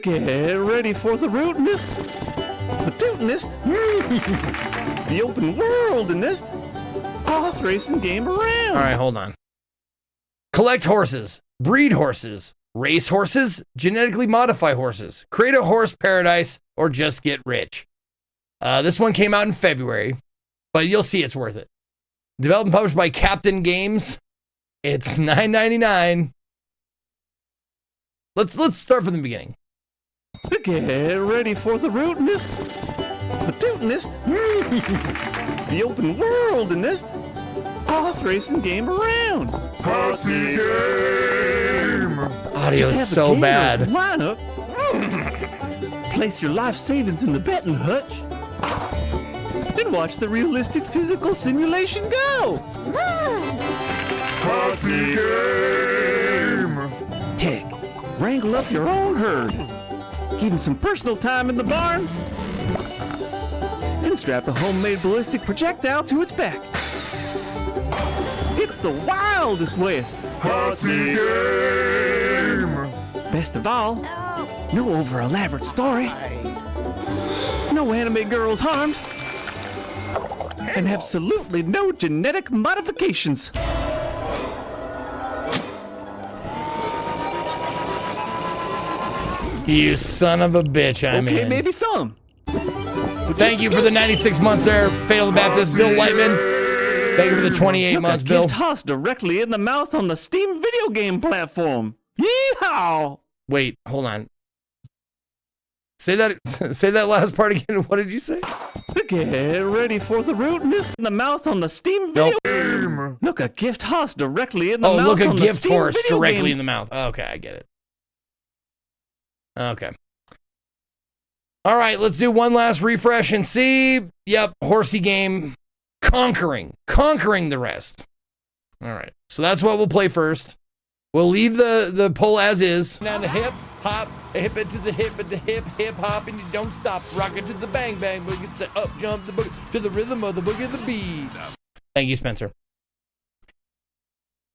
Get ready for the rootinest, the tootinest, the open worldinest horse racing game around. All right, hold on. Collect horses, breed horses, race horses, genetically modify horses, create a horse paradise, or just get rich. This one came out in February, but you'll see it's worth it. Developed and published by Captain Games. It's $9.99. Let's start from the beginning. Get ready for the rootinest, the tootinest, the open worldinest horse racing game around. Horsey game! Audio is so bad. Line up. Place your life savings in the betting hutch and watch the realistic physical simulation go. Horsey game! Heck, wrangle up your own herd. Give him some personal time in the barn and strap a homemade ballistic projectile to its back. It's the wildest west. Horsey game! Best of all, no over elaborate story. No anime girls harmed. And absolutely no genetic modifications. You son of a bitch, I'm Okay, in. maybe some. Thank you for the 96 months there, Fatal Baptist, Bill Lightman. Thank you for the 28 months, Bill. Gift tossed directly in the mouth on the Steam video game platform. Yeehaw! Wait, hold on. Say that last part again. What did you say? Get ready for the rootinest in the mouth on the Steam video game. Look, a gift horse directly in the mouth. Oh, look, a on the gift Steam horse video directly game. in the mouth. Okay, I get it. Okay. All right, let's do one last refresh and see. Yep, Horsey game conquering the rest. All right, so that's what we'll play first. We'll leave the poll as is. Now the hip hop, hip it to the hip, but the hip hop, and you don't stop. Rock it to the bang bang boogie, set up, jump the boogie to the rhythm of the boogie of the beat. Thank you, Spencer.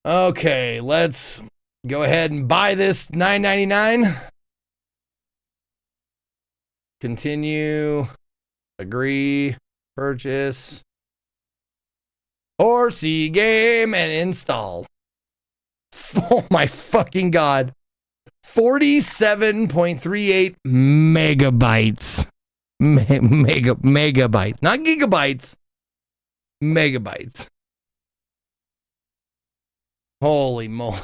Okay, let's go ahead and buy this $9.99. Continue, agree, purchase, Horsey game, and install. Oh my fucking God. 47.38 megabytes. Megabytes. Not gigabytes. Megabytes. Holy moly.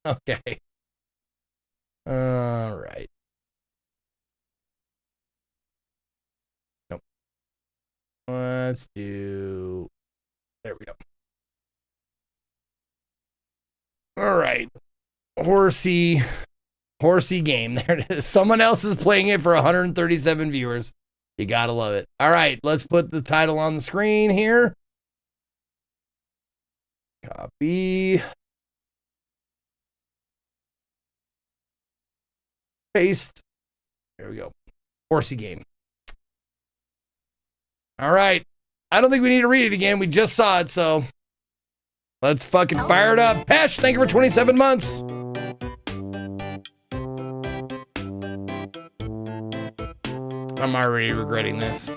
Okay. All right. Nope. Let's do... There we go. All right. Horsey game. There it is. Someone else is playing it for 137 viewers. You gotta love it. All right, let's put the title on the screen here. Copy. Paste. There we go. Horsey game. All right. I don't think we need to read it again. We just saw it, so let's fucking fire it up. Pesh, thank you for 27 months. I'm already regretting this.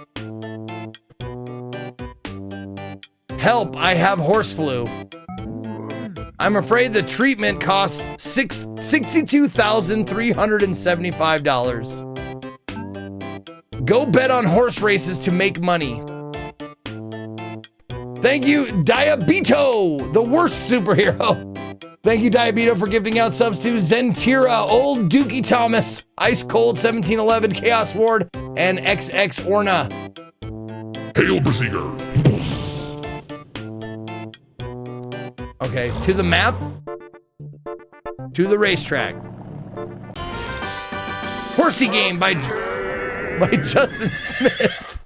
Help, I have horse flu. I'm afraid the treatment costs $62,375. Go bet on horse races to make money. Thank you, Diabito, the worst superhero. Thank you, Diabito, for gifting out subs to Zentira, Old Dookie Thomas, Ice Cold 1711, Chaos Ward, and XX Orna. Hail Besieger. Okay, to the map, to the racetrack. Horsey game by Justin Smith.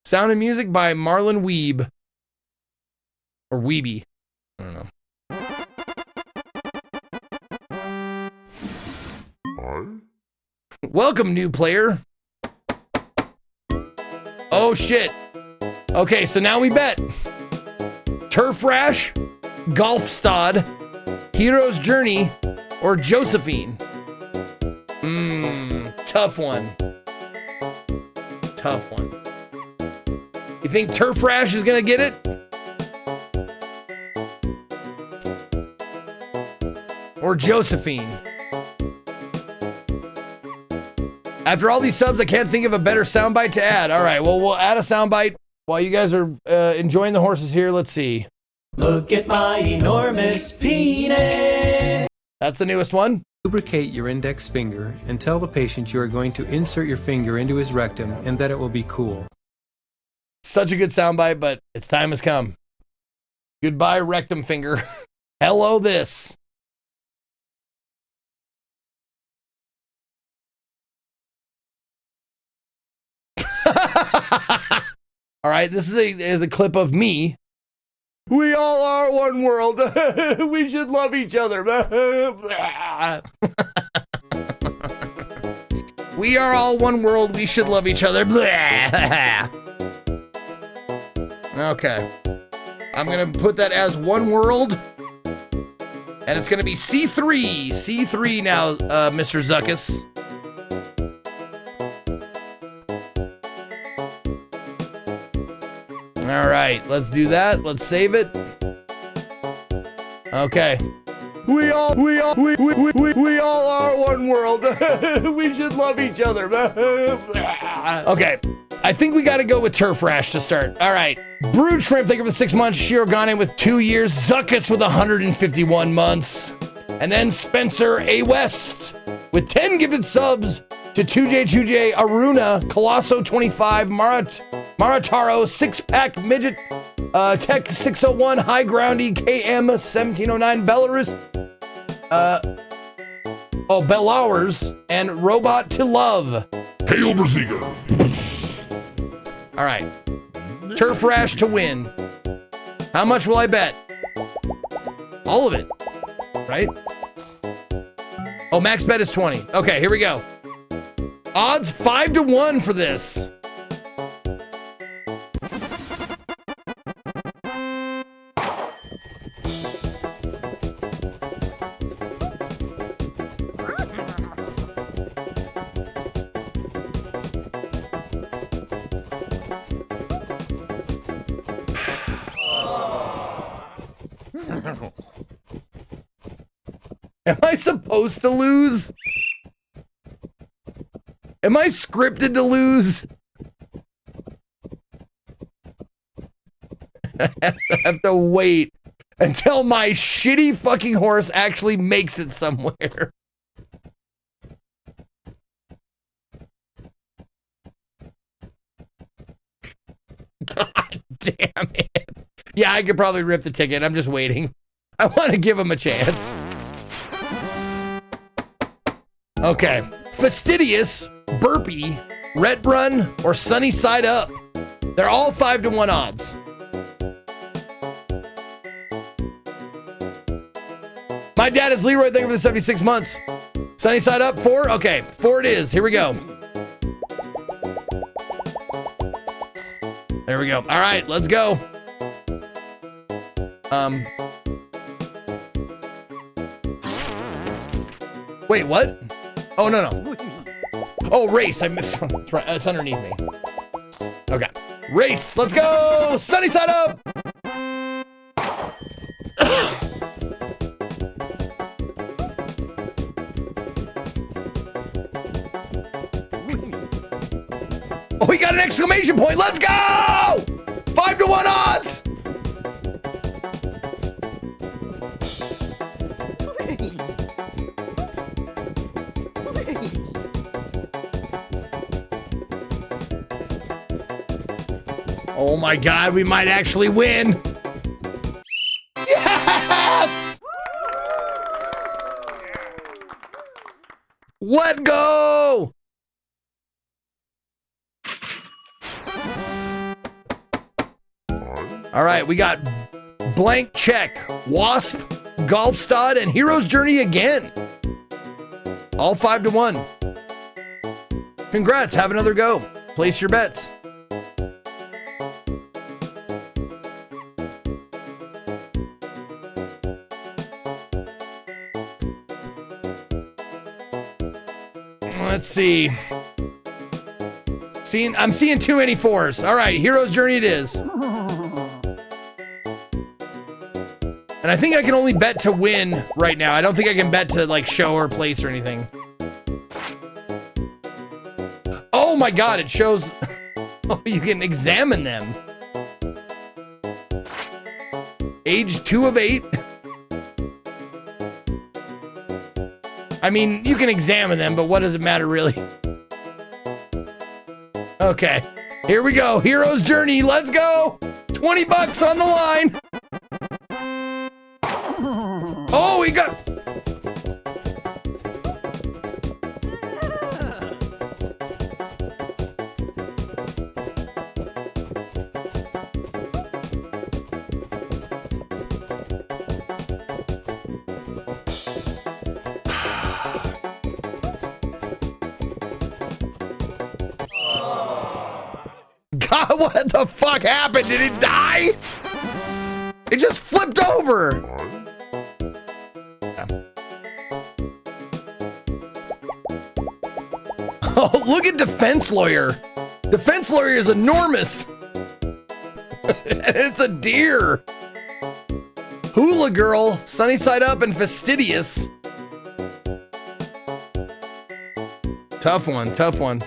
Sound and music by Marlon Weeb. Or Weeby. I don't know. Welcome, new player. Oh, shit. Okay, so now we bet. Turf Rash, Golf Stod, Hero's Journey, or Josephine. tough one. Tough one. You think Turf Rash is gonna get it? Or Josephine? After all these subs, I can't think of a better soundbite to add. All right, well, we'll add a soundbite while you guys are enjoying the horses here. Let's see. Look at my enormous penis. That's the newest one. Lubricate your index finger and tell the patient you are going to insert your finger into his rectum and that it will be cool. Such a good soundbite, but its time has come. Goodbye, rectum finger. Hello, this. All right, this is a clip of me. We all are one world. We should love each other. We are all one world. We should love each other. Okay. I'm going to put that as one world. And it's going to be C3. C3 now, Mr. Zuckus. All right, let's do that. Let's save it. Okay. We all are one world. We should love each other. Okay. I think we got to go with Turf Rash to start. All right. Brood Shrimp, thank you for the 6 months. Shirogane with 2 years. Zuckus with 151 months. And then Spencer A. West with 10 gifted subs to 2J, Aruna, Colosso 25, Marataro, 6-pack midget, Tech 601, High Groundy, KM 1709, Belarus, Belowers, and Robot to Love. Hail Braziga. All right. Turf Rash to win. How much will I bet? All of it, right? Oh, max bet is 20. Okay, here we go. Odds 5-1 for this. Am I supposed to lose? Am I scripted to lose? I have to wait until my shitty fucking horse actually makes it somewhere. God damn it. Yeah, I could probably rip the ticket. I'm just waiting. I want to give him a chance. Okay. Fastidious, Burpee, Red Run, or Sunny Side Up. They're all 5-1 odds. My dad is Leroy. Thank you for the 76 months. Sunny Side Up, 4? Okay, 4 it is. Here we go. There we go. All right, let's go. Wait, what? Oh, no. Oh, race. I missed. It's underneath me. Okay. Race. Let's go. Sunny Side Up. Oh, we got an exclamation point. Let's go. 5-1 odds. Oh my God, we might actually win. Yes! Let go! All right, we got Blank Check, Wasp, Golf Stud, and Hero's Journey again. All 5-1. Congrats, have another go. Place your bets. Let's see. I'm seeing too many 4s. All right, Hero's Journey it is. And I think I can only bet to win right now. I don't think I can bet to like show or place or anything. Oh my God, it shows. Oh, you can examine them. Age 2 of 8. I mean, you can examine them, but what does it matter really? Okay, here we go. Hero's Journey, let's go. 20 bucks on the line. Oh, he got... God, what the fuck happened? Did it die? It just flipped over. Oh, look at Defense Lawyer. Defense Lawyer is enormous. It's a deer. Hula Girl, Sunny Side Up, and Fastidious. Tough one, tough one.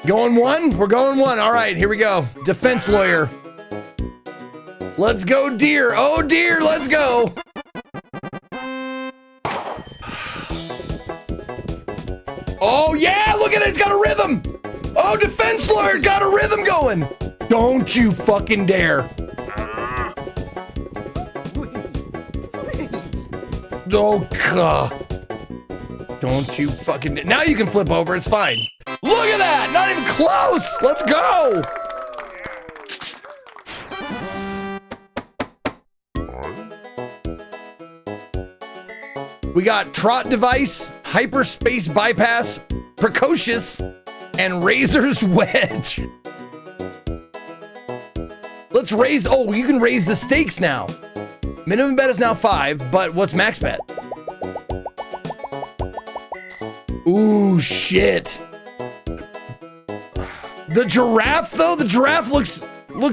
Going one? We're going one. All right, here we go. Defense Lawyer. Let's go, deer. Oh, deer, let's go. Oh, yeah, look at it. It's got a rhythm. Oh, Defense Lawyer got a rhythm going. Don't you fucking dare. Oh, God. Don't you fucking... Now you can flip over. It's fine. Look at that. Not even close. Let's go. We got Trot Device, Hyperspace Bypass, Precocious, and Razor's Wedge. Let's raise... Oh, you can raise the stakes now. Minimum bet is now 5, but what's max bet? Ooh, shit. The giraffe, though? The giraffe looks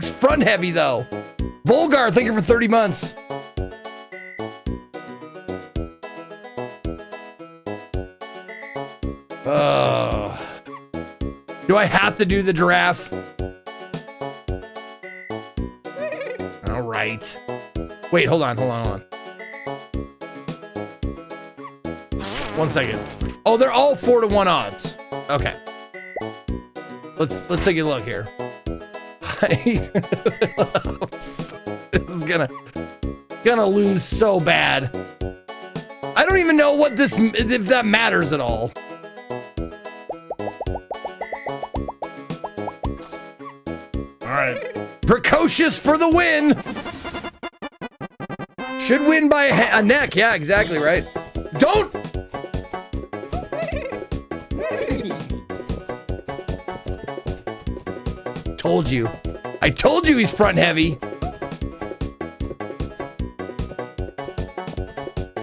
front heavy, though. Volgar, thank you for 30 months. Do I have to do the giraffe? All right. Wait, hold on. 1 second. Oh, they're all 4-to-1 odds. Okay. Let's take a look here. This is gonna lose so bad. I don't even know what this, if that matters at all. All right. Precocious for the win. Should win by a neck. Yeah, exactly right. Don't. Told you. I told you he's front heavy.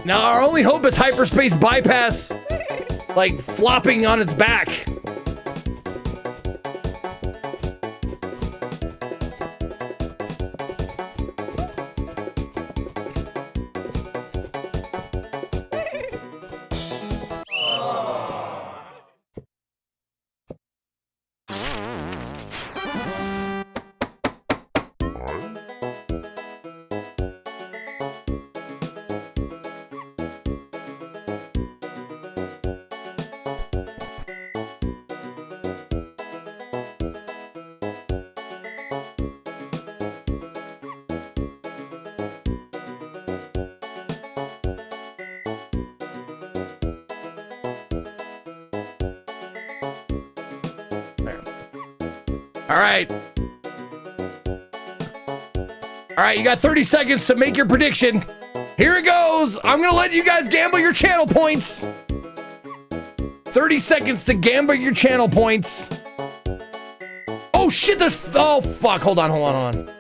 Now our only hope is Hyperspace Bypass, like flopping on its back. All right, you got 30 seconds to make your prediction. Here it goes. I'm gonna let you guys gamble your channel points. 30 seconds to gamble your channel points. Oh shit, oh fuck, hold on.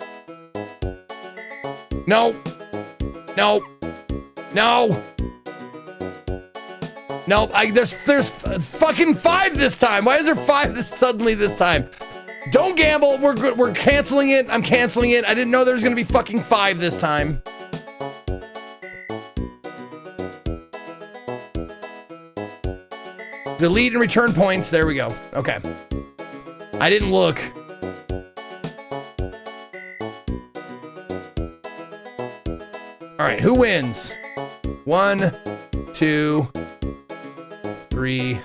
No. No, there's fucking 5 this time. Why is there 5 suddenly this time? Don't gamble. We're canceling it. I'm canceling it. I didn't know there was gonna be fucking 5 this time. Delete and return points. There we go. Okay. I didn't look. All right, who wins? 1, 2, 3,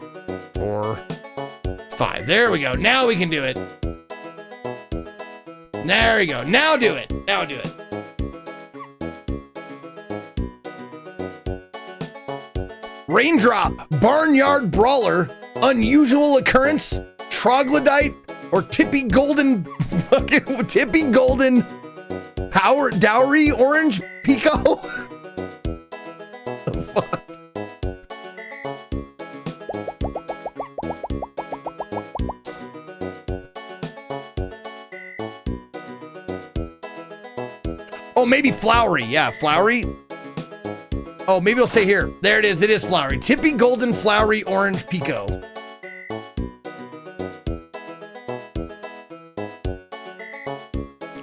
4, 5. There we go. Now we can do it. There we go. Now do it. Now do it. Raindrop, Barnyard Brawler, Unusual Occurrence, Troglodyte, or Tippy Golden Power Dowry Orange Pico? The fuck? Oh, maybe Flowery. Yeah, Flowery. Oh, maybe it'll say here. There it is. It is Flowery. Tippy Golden Flowery Orange Pico.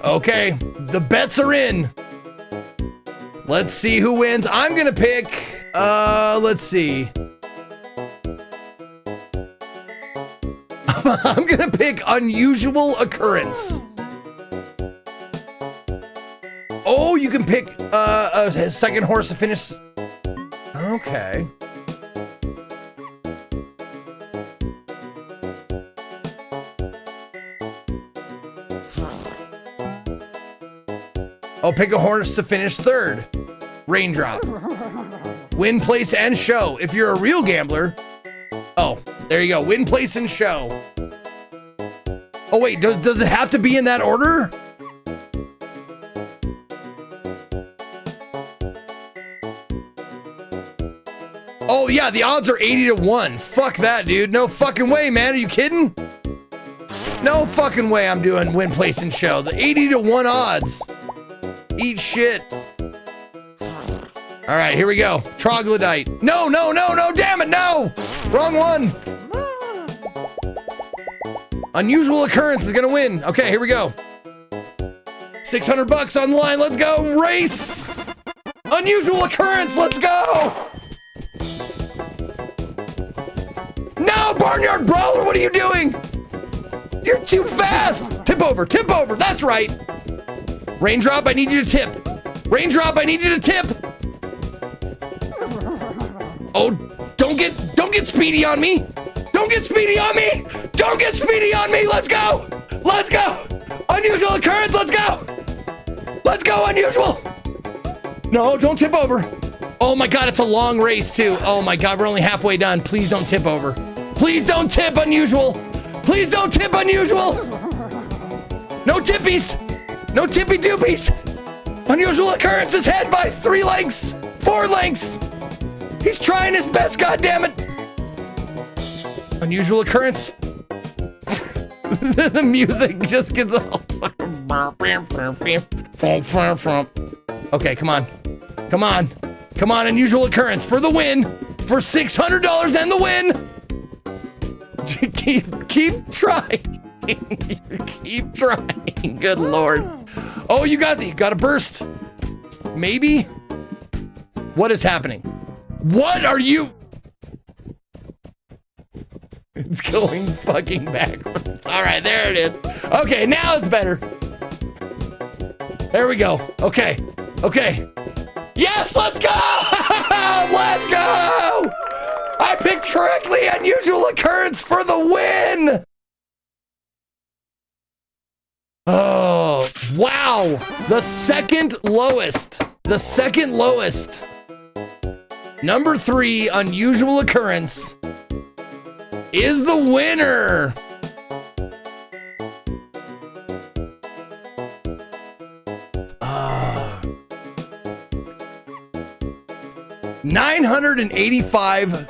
Okay, the bets are in. Let's see who wins. I'm gonna pick, let's see. I'm gonna pick Unusual Occurrence. Oh, you can pick a second horse to finish. Okay. Oh, pick a horse to finish third. Raindrop. Win, place, and show. If you're a real gambler. Oh, there you go. Win, place, and show. Oh, wait. Does it have to be in that order? Oh, yeah. The odds are 80-1. Fuck that, dude. No fucking way, man. Are you kidding? No fucking way I'm doing win, place, and show. The 80-1 odds. Eat shit. All right, here we go. Troglodyte. No, damn it, no! Wrong one. Unusual Occurrence is gonna win. Okay, here we go. $600 on the line, let's go. Race. Unusual Occurrence, let's go. No, Barnyard Brawler, what are you doing? You're too fast. Tip over, that's right. Raindrop, I need you to tip. Raindrop, I need you to tip. Oh, don't get speedy on me. Don't get speedy on me. Don't get speedy on me. Let's go. Let's go. Unusual Occurrence, let's go. Let's go, Unusual. No, don't tip over. Oh my God, it's a long race too. Oh my God, we're only halfway done. Please don't tip over. Please don't tip, Unusual. Please don't tip, Unusual. No tippies. No tippy doopies. Unusual Occurrence is ahead by 3 lengths, 4 lengths. He's trying his best, goddammit. Unusual Occurrence. The music just gets all. Okay, come on. Come on. Come on, Unusual Occurrence for the win. For $600 and the win. Keep trying. Keep trying. Good Lord. Oh, you got a burst. Maybe? What is happening? What are you? It's going fucking backwards. All right, there it is. Okay, now it's better. There we go. Okay. Yes, let's go! Let's go! I picked correctly. Unusual Occurrence for the win. Oh, wow. The second lowest. Number 3, Unusual Occurrence is the winner. $985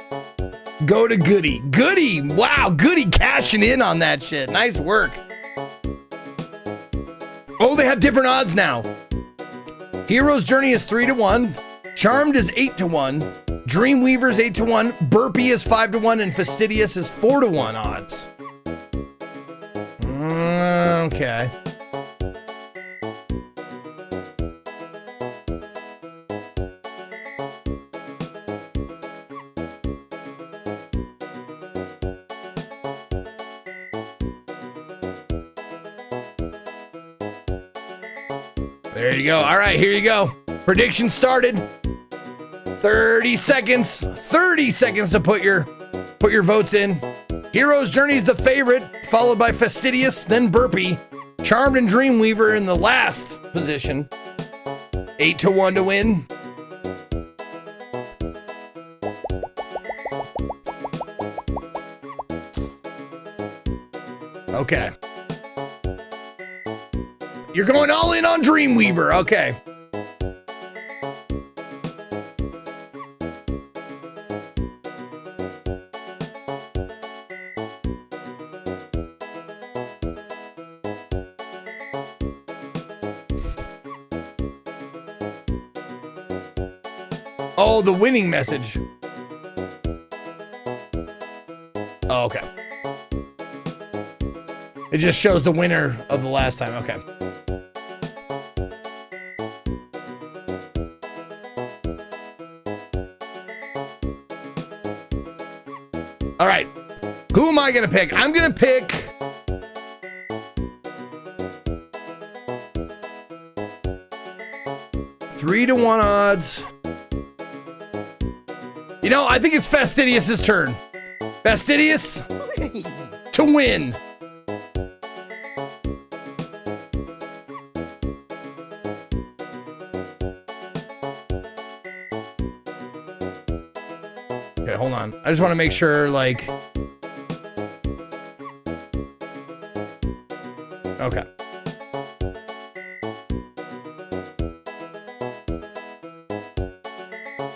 go to Goody. Goody, wow, Goody cashing in on that shit. Nice work. Oh, they have different odds now. Hero's Journey is 3-1. Charmed is 8-1. Dreamweaver's 8-1, Burpee is 5-1, and Fastidious is 4-1 odds. Okay. There you go. All right, here you go. Prediction started. 30 seconds. 30 seconds to put your votes in. Hero's Journey is the favorite, followed by Fastidious, then Burpee. Charmed and Dreamweaver in the last position. 8-1 to win. Okay. You're going all in on Dreamweaver. Okay. Oh, the winning message. Oh, okay. It just shows the winner of the last time. Okay. All right. Who am I going to pick? I'm going to pick... Three to 1 odds. You know, I think it's Fastidious's turn. Fastidious to win. Okay, hold on. I just want to make sure, like... Okay.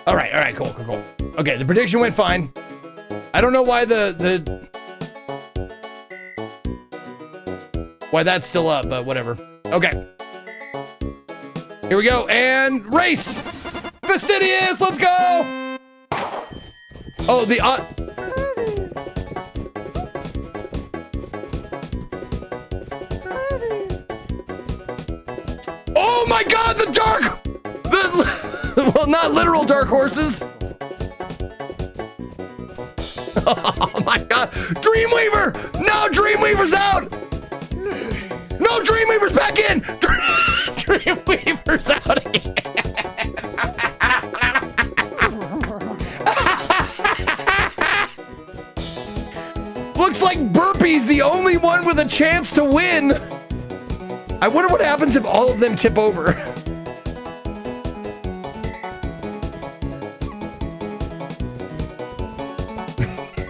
All right, cool. Okay, the prediction went fine. I don't know why why that's still up, but whatever. Okay. Here we go, and race! Fastidious, let's go! Oh, the oh my God, the dark! Well, not literal dark horses. Oh my God. Dreamweaver! No, Dreamweaver's out! No, Dreamweaver's back in! Dreamweaver's out again. Looks like Burpee's the only one with a chance to win. I wonder what happens if all of them tip over.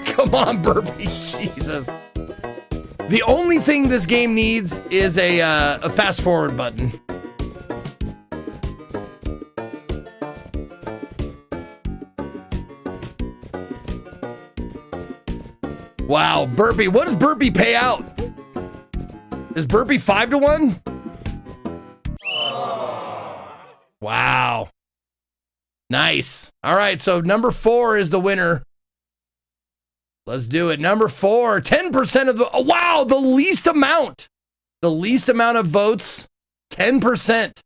Come on, Burpee, Jesus. The only thing this game needs is a fast forward button. Wow, Burpee, what does Burpee pay out? Is Burpee 5-1? Wow. Nice. All right, so number 4 is the winner. Let's do it. Number 4, 10% of the, oh, wow, the least amount. The least amount of votes, 10%.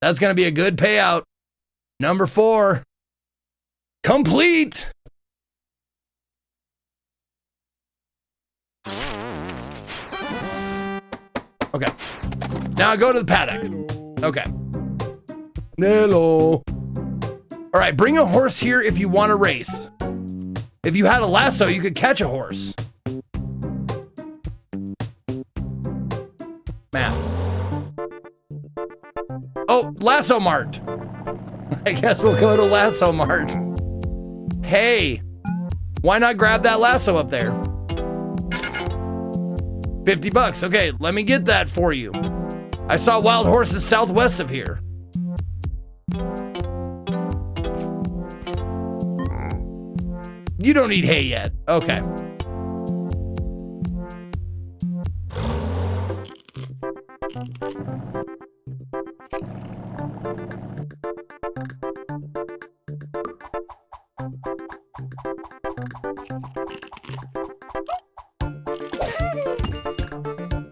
That's going to be a good payout. Number 4, complete. Okay. Now go to the paddock. Okay. Hello. All right, bring a horse here if you want to race. If you had a lasso, you could catch a horse. Matt. Oh, Lasso Mart. I guess we'll go to Lasso Mart. Hey, why not grab that lasso up there? $50. Okay, let me get that for you. I saw wild horses southwest of here. You don't need hay yet. Okay.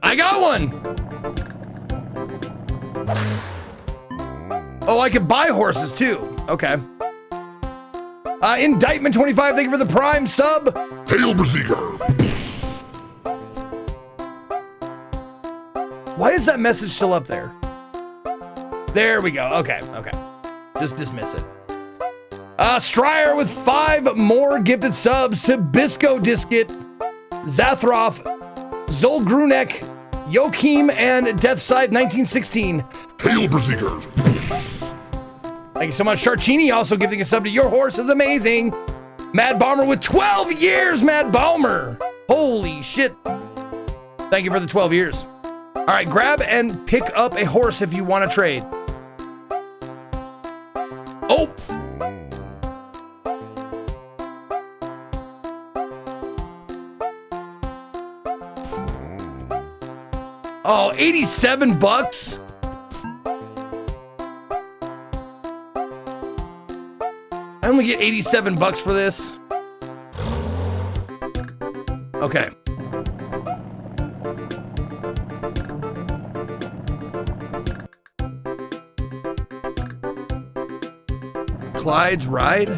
I got one. Oh, I could buy horses too. Okay. Indictment 25, thank you for the prime sub. Hail Berserker! Why is that message still up there? There we go. Okay, okay. Just dismiss it. Stryer with 5 more gifted subs to Bisco Disket, Zathroth, Zolgrunek, Joachim, and Deathside 1916. Hail Berserker! Thank you so much. Sharchini also giving a sub to Your Horse is Amazing. Mad Bomber with 12 years, Mad Bomber. Holy shit. Thank you for the 12 years. All right, grab and pick up a horse if you want to trade. Oh. Oh, 87 bucks. I only get 87 bucks for this. Okay. Clyde's ride?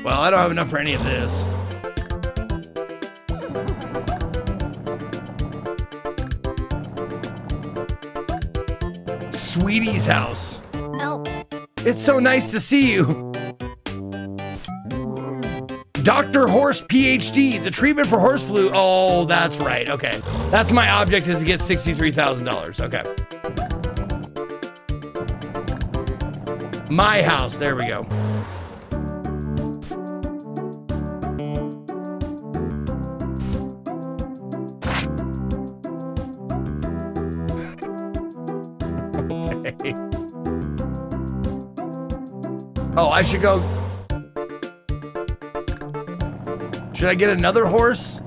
Well, I don't have enough for any of this. Sweetie's house. Help. It's so nice to see you. Dr. Horse PhD, the treatment for horse flu. Oh, that's right. Okay. That's my object, is to get $63,000. Okay. My house. There we go. Okay. Oh, I should go. Should I get another horse?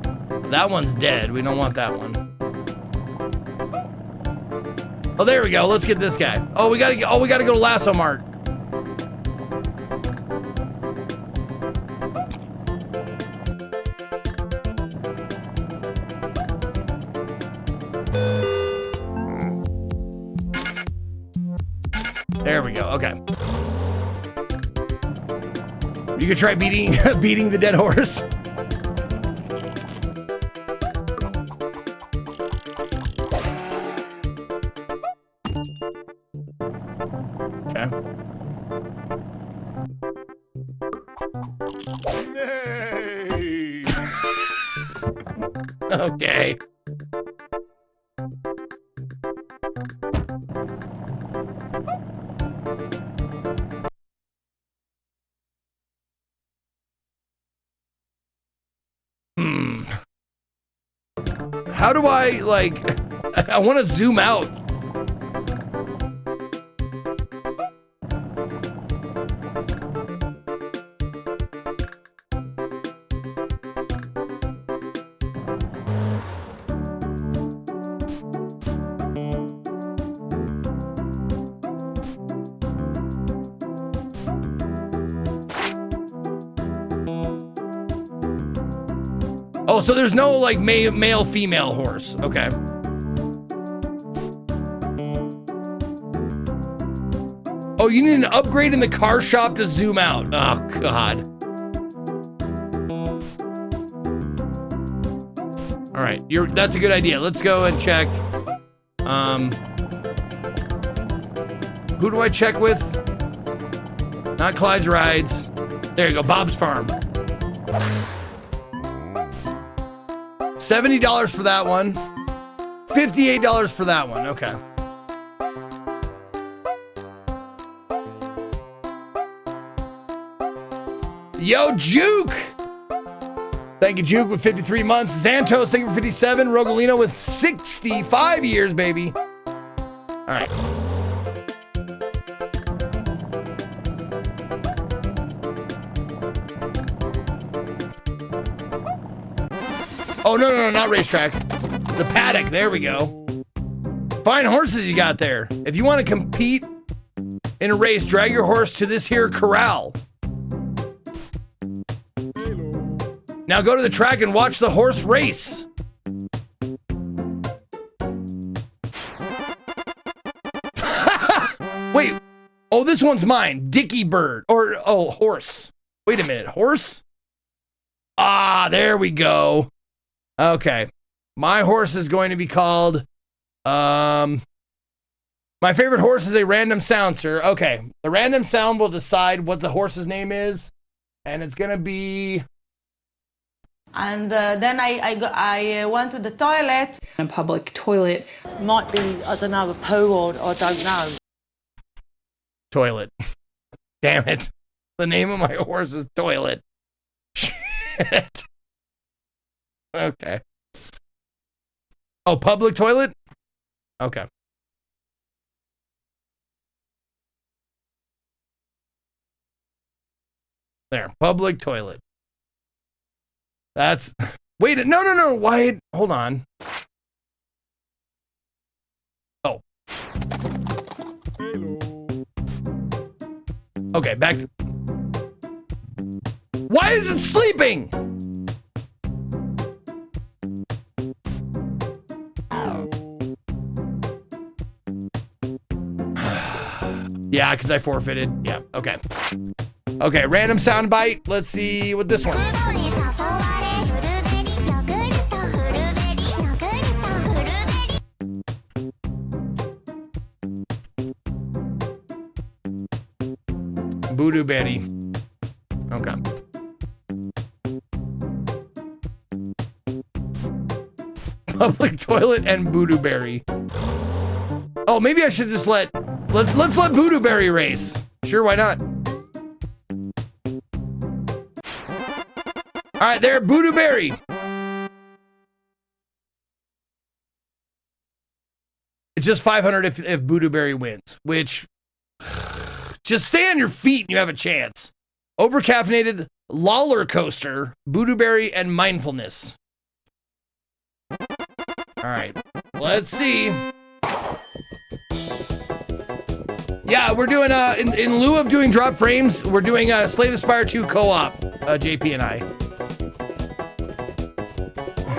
That one's dead. We don't want that one. Oh, there we go. Let's get this guy. Oh, we gotta go to Lasso Mart. There we go. Okay. You could try beating beating the dead horse. Okay. Okay. How do I, like, I want to zoom out. Oh, so there's no like male female horse. Okay. Oh, you need an upgrade in the car shop to zoom out. Oh God. All right, that's a good idea. Let's go and check. Who do I check with? Not Clyde's Rides. There you go, Bob's Farm. $70 for that one. $58 for that one. Okay. Yo, Juke. Thank you, Juke, with 53 months. Xantos, thank you for 57. Rogalino with 65 years, baby. All right. Oh, no, not racetrack. The paddock, there we go. Fine horses you got there. If you want to compete In a race, drag your horse to this here corral. Now go to the track and watch the horse race. Wait. Oh, this one's mine. Dicky Bird. Or, oh, horse. Wait a minute. Horse? Ah, there we go. Okay. My horse is going to be called, my favorite horse is a random sound, sir. Okay. The random sound will decide what the horse's name is. And it's going to be... And then I went to the toilet. A public toilet might be, I don't know, a poo or I don't know. Toilet. Damn it. The name of my horse is Toilet. Shit. Okay. Oh, public toilet? Okay. There, public toilet. That's, wait, no, why, hold on. Oh. Okay, back. Why is it sleeping? Yeah, because I forfeited. Yeah, okay. Okay, random sound bite. Let's see what this one. Voodoo Betty. Okay. Public toilet and Voodoo Berry. Oh, maybe I should just let's let Voodoo Berry race. Sure, why not? All right, there, Voodoo Berry. It's just 500 if Voodoo Berry wins, which just stay on your feet and you have a chance. Overcaffeinated Lawler Coaster, Voodoo Berry, and Mindfulness. All right, let's see. Yeah, we're doing, in lieu of doing drop frames, we're doing Slay the Spire 2 co-op, JP and I.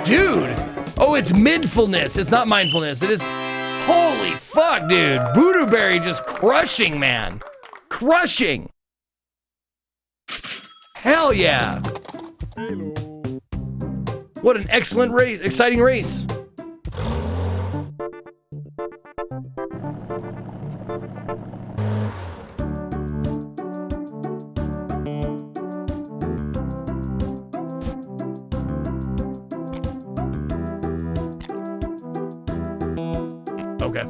Dude! Oh, it's midfulness. It's not mindfulness. It is, holy fuck, dude. Voodoo Berry just crushing, man. Crushing. Hell yeah. What an excellent race, exciting race. Okay.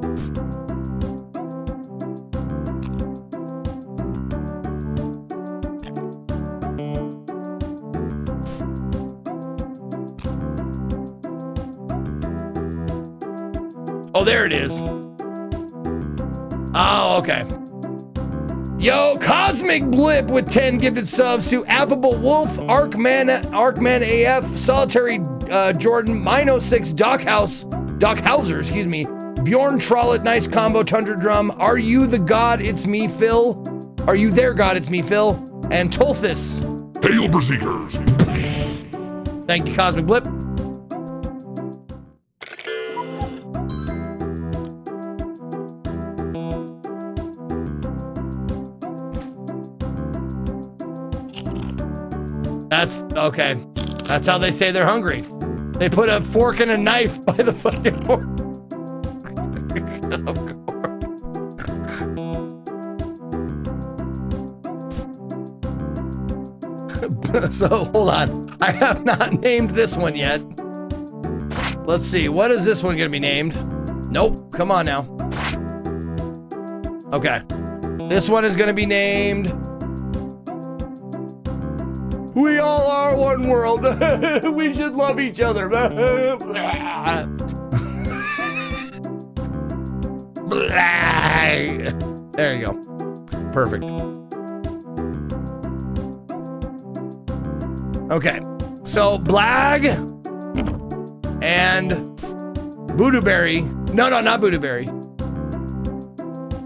Oh, there it is. Oh, okay. Yo, Cosmic Blip with 10 gifted subs to Affable Wolf, Arkman AF, Solitary Jordan, Mino6, Doc Hauser, excuse me, Bjorn Trollet, nice combo, Tundra Drum, Are You the God? It's Me, Phil. Are You There, God? It's Me, Phil. And Tolthus. Hail Berserkers! Thank you, Cosmic Blip. That's okay. That's how they say they're hungry. They put a fork and a knife by the fucking fork. Of course. So hold on. I have not named this one yet. Let's see. What is this one gonna be named? Nope. Come on now. Okay. This one is gonna be named We All Are One World. We should love each other. There you go. Perfect. Okay. So Blag and Voodoo Berry. No, not Voodoo Berry.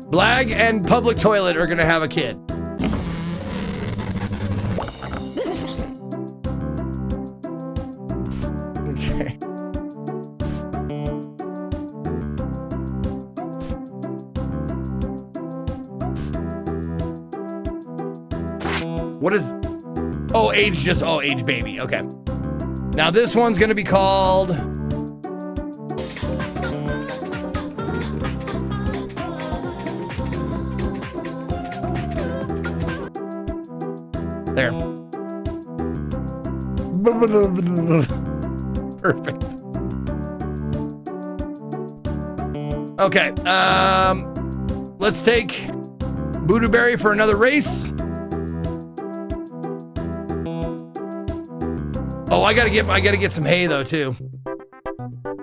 Blag and public toilet are gonna have a kid. Okay. What is, oh, age baby, okay. Now this one's gonna be called, there. Perfect. Okay, let's take Booterberry for another race. Oh, I gotta get some hay though too.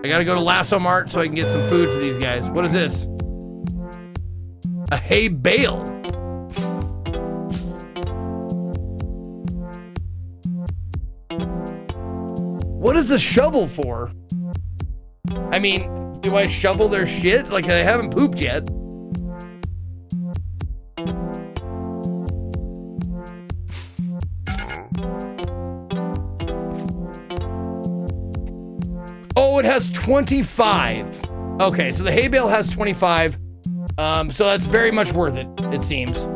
I gotta go to Lasso Mart so I can get some food for these guys. What is this? A hay bale. What is a shovel for? I mean, do I shovel their shit? Like, I haven't pooped yet. Oh, it has 25. Okay, so the hay bale has 25. So that's very much worth it, it seems.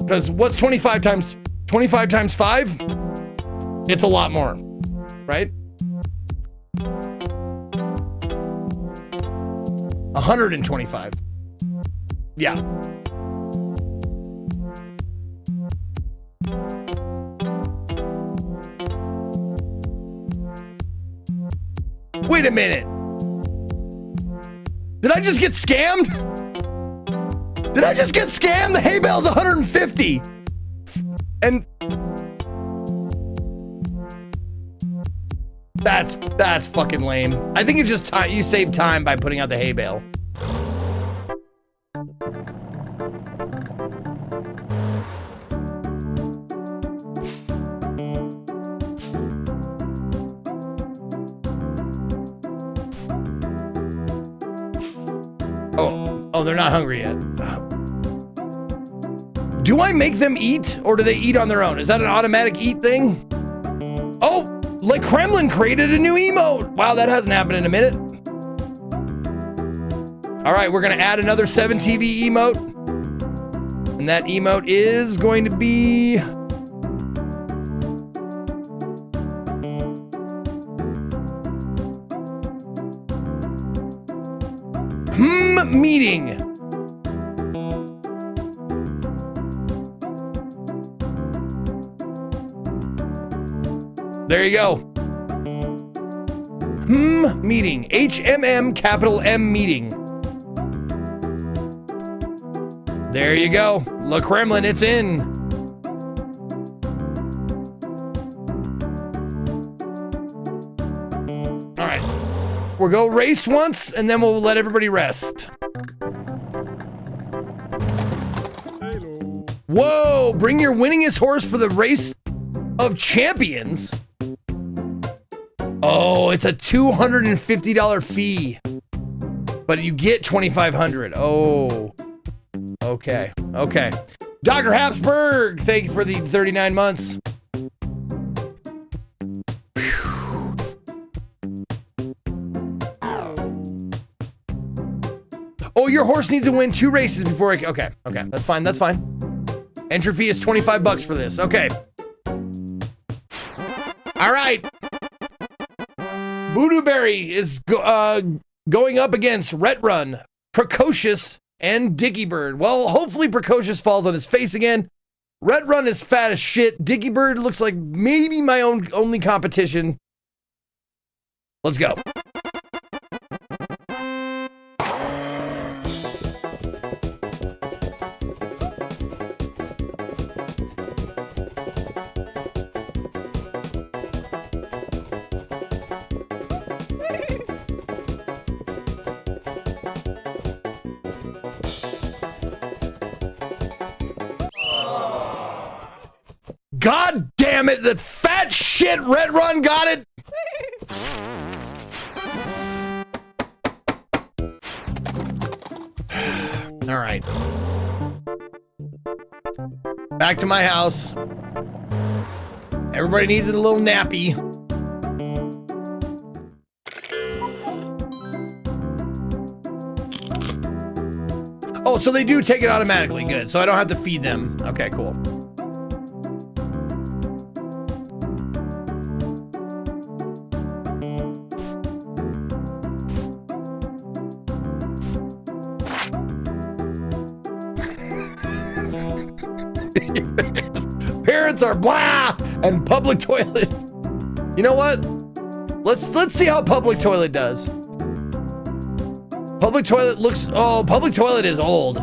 Because what's 25 times 5? It's a lot more, right? 125. Yeah. Wait a minute. Did I just get scammed? Did I just get scammed? The hay bale's 150. And that's fucking lame. I think it's just you save time by putting out the hay bale. Oh, they're not hungry yet. Do I make them eat, or do they eat on their own? Is that an automatic eat thing? Oh, like Kremlin created a new emote. Wow, that hasn't happened in a minute. All right, we're gonna add another 7TV emote. And that emote is going to be... meeting. There you go. Meeting. HMM capital M meeting. There you go. Le Kremlin, it's in. All right. We'll go race once, and then we'll let everybody rest. Whoa, bring your winningest horse for the race of champions. Oh, it's a $250 fee, but you get $2,500. Oh, okay. Dr. Habsburg, thank you for the 39 months. Oh, your horse needs to win 2 races before I... Okay, that's fine. Entry fee is $25 for this. Okay. All right. Booterberry is going up against Ret Run, Precocious, and Dicky Bird. Well, hopefully Precocious falls on his face again. Ret Run is fat as shit. Dicky Bird looks like maybe my only competition. Let's go. God damn it, that fat shit Red Run got it. All All right. Back to my house. Everybody needs a little nappy. Oh, so they do take it automatically. Good. So I don't have to feed them. Okay, cool. Parents are blah and public toilet. You know what? Let's see how public toilet does. Public toilet looks, oh, public toilet is old.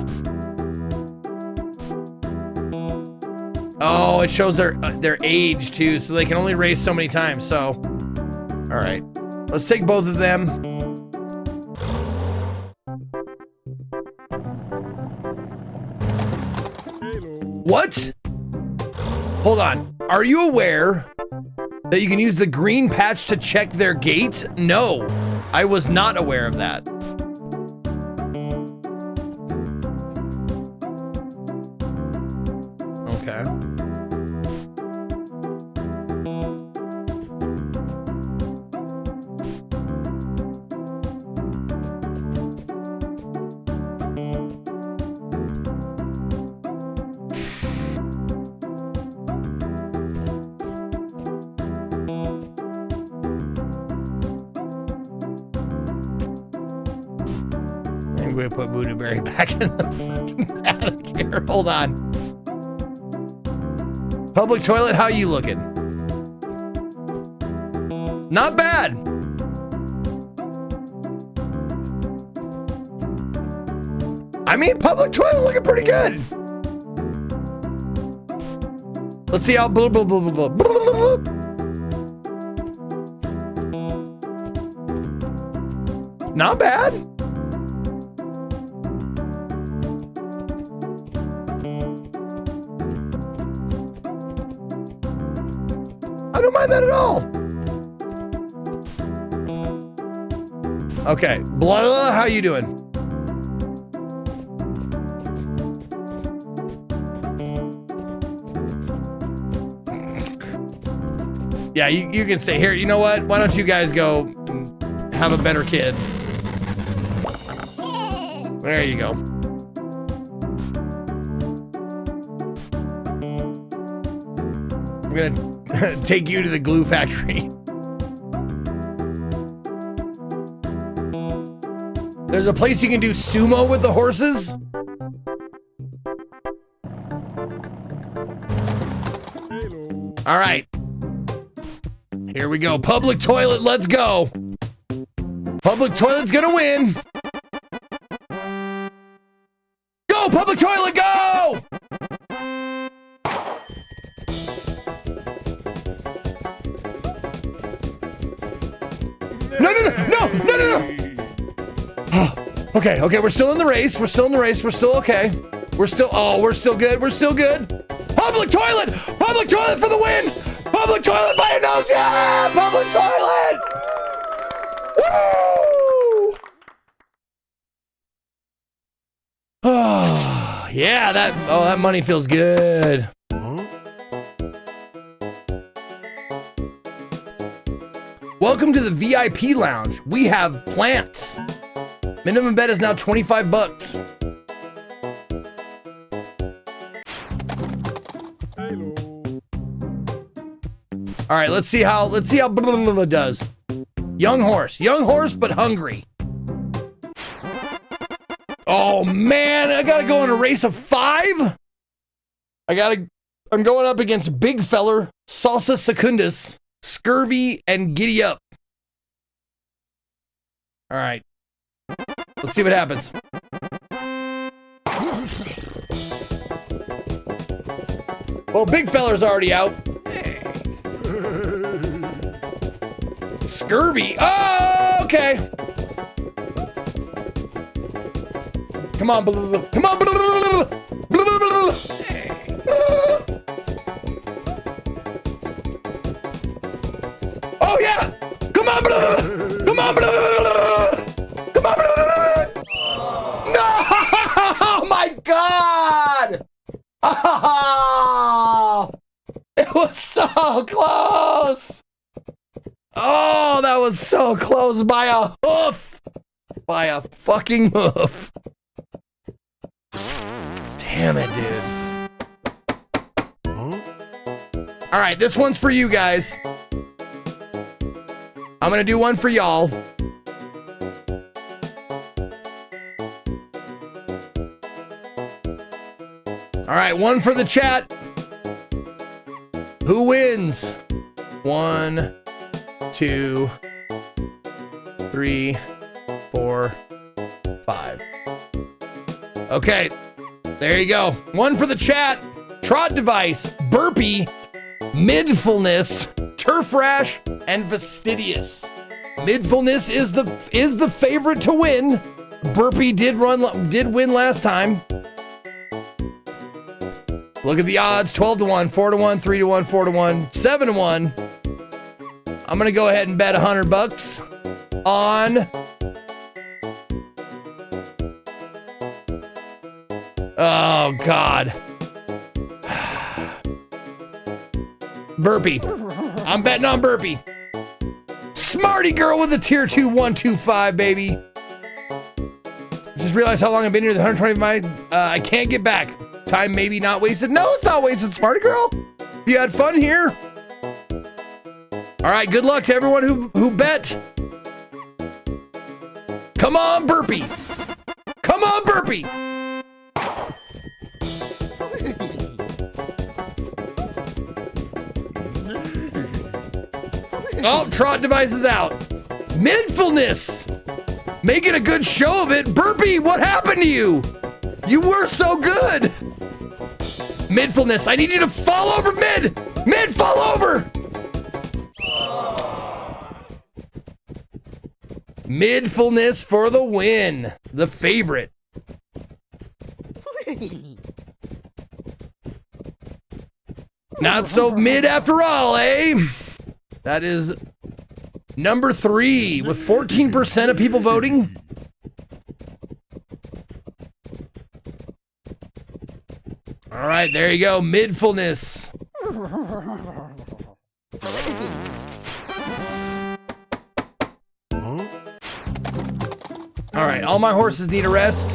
Oh, it shows their age too, so they can only race so many times. So, all right, let's take both of them. What? Hold on. Are you aware that you can use the green patch to check their gait? No, I was not aware of that. Okay. I'm going to put Voodoo Berry back in the attic here. Hold on. Public toilet, how you looking? Not bad. I mean, public toilet looking pretty good. Let's see how blah, blah, blah, blah, blah, blah, blah. Not bad. I don't mind that at all. Okay, blah, blah, how you doing? Yeah, you can say, here, you know what? Why don't you guys go and have a better kid? There you go. I'm gonna take you to the glue factory. There's a place you can do sumo with the horses. All right. Here we go. Public toilet, let's go. Public toilet's gonna win. Go, public toilet, go! No. Okay, we're still in the race. We're still okay. We're still good. Public toilet for the win. Public toilet by a nose, yeah! Public toilet! Woo! Oh, yeah, that money feels good. Welcome to the VIP lounge. We have plants. Minimum bet is now 25 bucks. All right, let's see how blah, blah, blah does. Young horse, but hungry. Oh man, I gotta go in a race of 5. I'm going up against Big Feller, Salsa Secundus, Scurvy, and Giddy Up. All right, let's see what happens. Well, Big Feller's already out. Scurvy. Oh, okay. Come on. Come on. Oh, yeah. Come on. Come on. Come on. No, was so close. Oh, that was so close by a hoof. By a fucking hoof. Damn it, dude. All right, this one's for you guys. I'm gonna do one for y'all. All right, one for the chat. Who wins? 1, 2, 3, 4, 5. Okay, there you go. One for the chat. Trot device, burpee, midfulness, turf rash, and fastidious. Midfulness is the favorite to win. Burpee did win last time. Look at the odds: 12 to 1, 4 to 1, 3 to 1, 4 to 1, 7 to 1. I'm gonna go ahead and bet $100 on oh God. Burpee. I'm betting on burpee. Smarty girl with a tier 2 125, baby. Just realized how long I've been here. The 125. I can't get back. Time maybe not wasted. No, it's not wasted, Smarty girl. You had fun here. All right, good luck to everyone who bet. Come on, burpee. Come on, burpee. Oh, trot device is out. Midfulness. Making a good show of it. Burpee, what happened to you? You were so good. Midfulness, I need you to fall over mid. Mid, fall over. Midfulness for the win. The favorite. Not so mid after all, eh? That is number 3 with 14% of people voting. All right, there you go. Midfulness. All right, all my horses need a rest.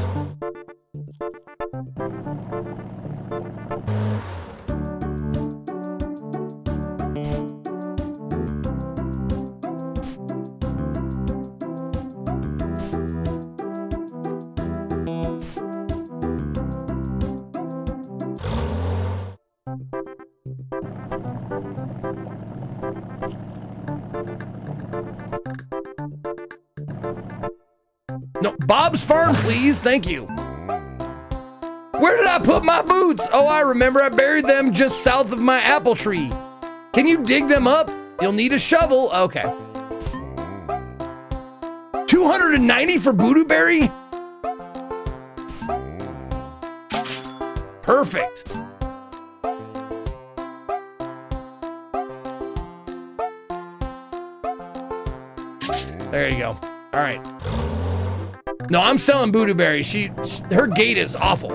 No, Bob's Farm, please. Thank you. Where did I put my boots? Oh, I remember. I buried them just south of my apple tree. Can you dig them up? You'll need a shovel. Okay. 290 for Boodoo-berry? Perfect. There you go. All right. No, I'm selling Boodoo-berry. Her gait is awful.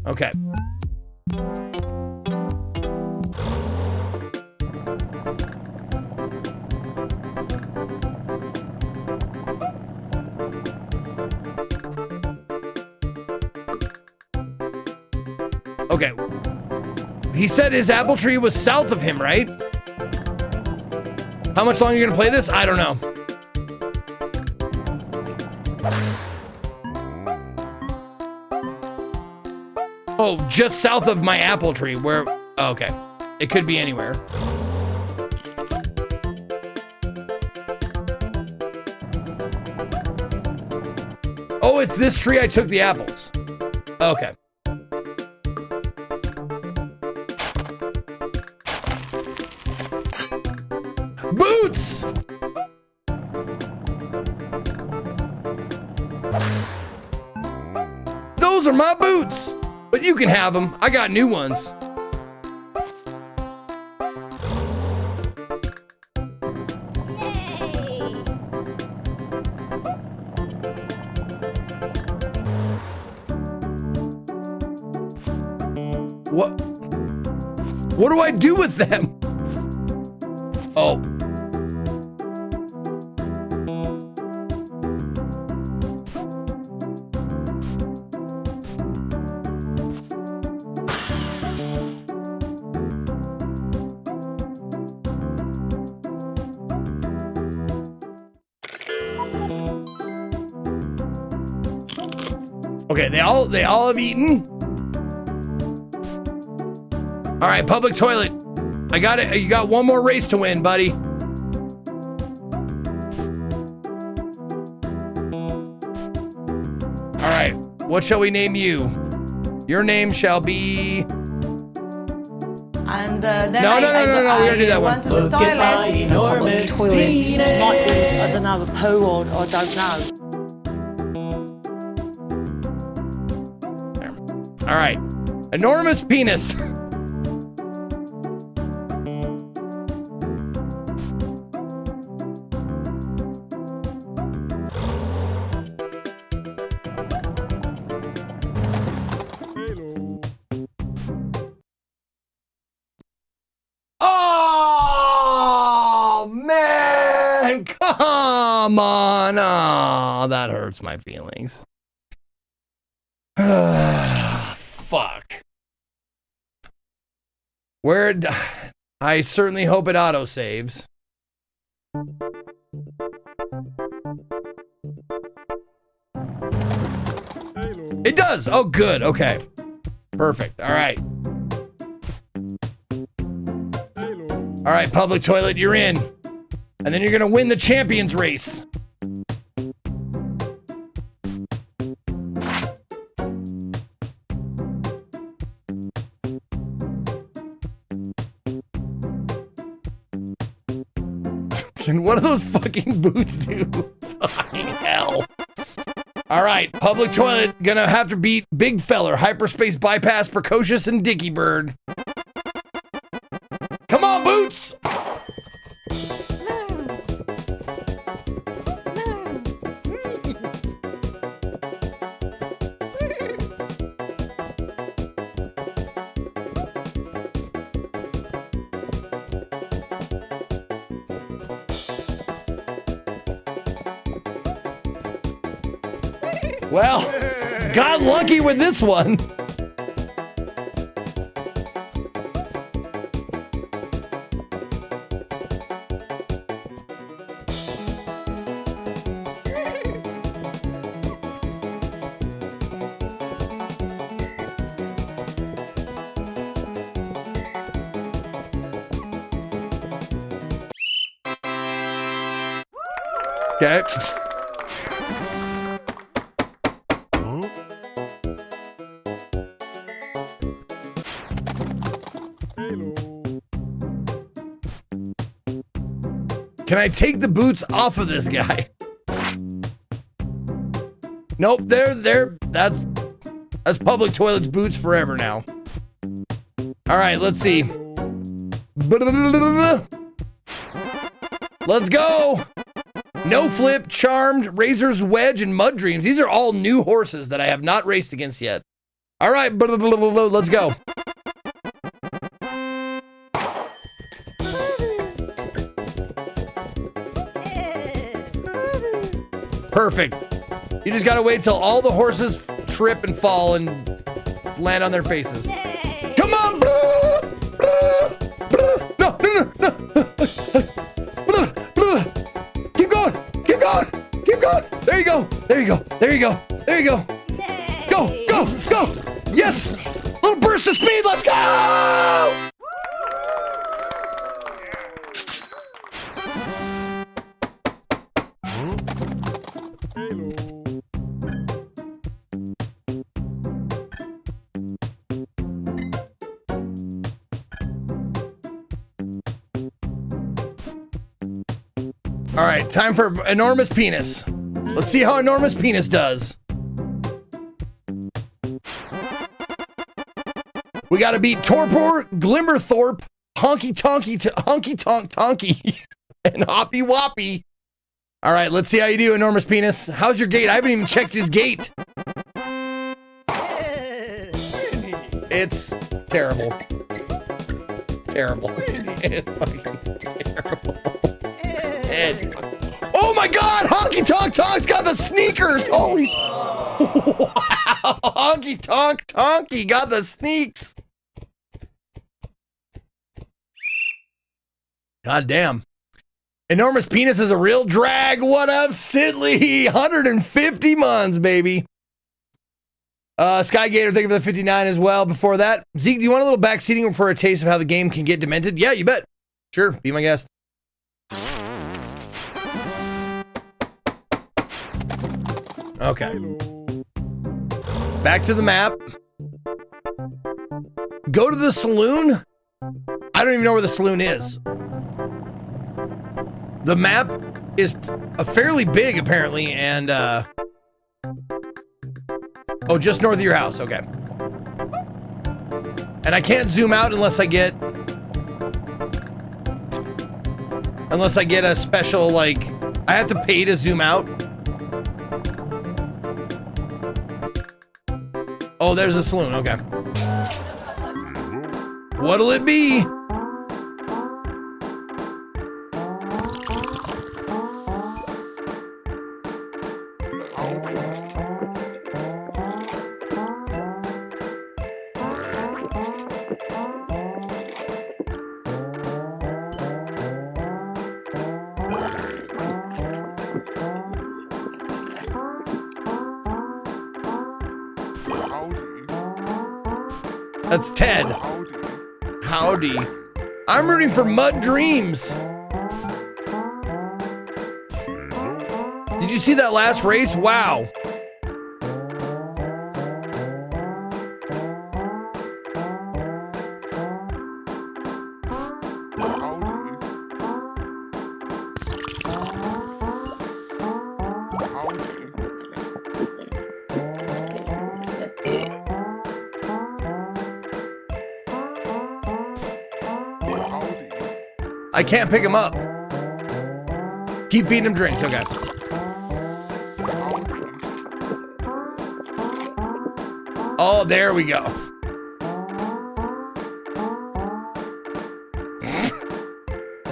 Okay. Okay. He said his apple tree was south of him, right? How much longer are you gonna play this? I don't know. Oh, just south of my apple tree. Where? Oh, okay. It could be anywhere. Oh, it's this tree I took the apples. Okay. Boots! Those are my boots, but you can have them. I got new ones. What do I do with them? Oh. Okay, they all have eaten. All right, public toilet. I got it. You got one more race to win, buddy. All right, what shall we name you? Your name shall be. And then No, we already did that one. went to the Look at my toilet. enormous Toilet might be, penis. I don't know, a poo or I don't know. All right, enormous penis. Oh man, come on. Oh, that hurts my feelings. Fuck. I certainly hope it auto saves. It does. Oh, good. Okay. Perfect. All right. All right, public toilet, you're in. And then you're going to win the champions race. And what do those fucking boots do? Fucking hell. All right, public toilet, gonna have to beat Big Feller, Hyperspace Bypass, Precocious, and Dicky Bird. Come on, boots! Well, got lucky with this one. Okay. Can I take the boots off of this guy? Nope, that's public toilet's boots forever now. All right, let's see. Let's go. No Flip, Charmed, Razor's Wedge, and Mud Dreams. These are all new horses that I have not raced against yet. All right, let's go. Perfect. You just gotta wait till all the horses trip and fall and land on their faces. Come on! No! Keep going! Keep going! Keep going! There you go! There you go! There you go! There you go! Go! Go! Go! Yes! Little burst of speed! Let's go! All right, time for Enormous Penis. Let's see how Enormous Penis does. We got to beat Torpor, Glimmerthorpe, Honky Tonky, and Hoppy Woppy. All right, let's see how you do, Enormous Penis. How's your gait? I haven't even checked his gait. It's terrible. Terrible. It's fucking terrible. Ed. Oh my God! Honky Tonk Tonk's got the sneakers! Holy sh... Wow! Honky Tonk Tonky got the sneaks! God damn. Enormous Penis is a real drag. What up, Sidley? 150 months, baby. Skygator, thank you for the 59 as well. Before that, Zeke, do you want a little backseating for a taste of how the game can get demented? Yeah, you bet. Sure, be my guest. Okay. Back to the map. Go to the saloon. I don't even know where the saloon is. The map is fairly big, apparently, and, oh, just north of your house, okay. And I can't zoom out unless I get a special, like, I have to pay to zoom out. Oh, there's a saloon, okay. What'll it be? That's Ted. Howdy. I'm rooting for Mud Dreams. Did you see that last race? Wow. I can't pick him up. Keep feeding him drinks, okay. Oh, there we go.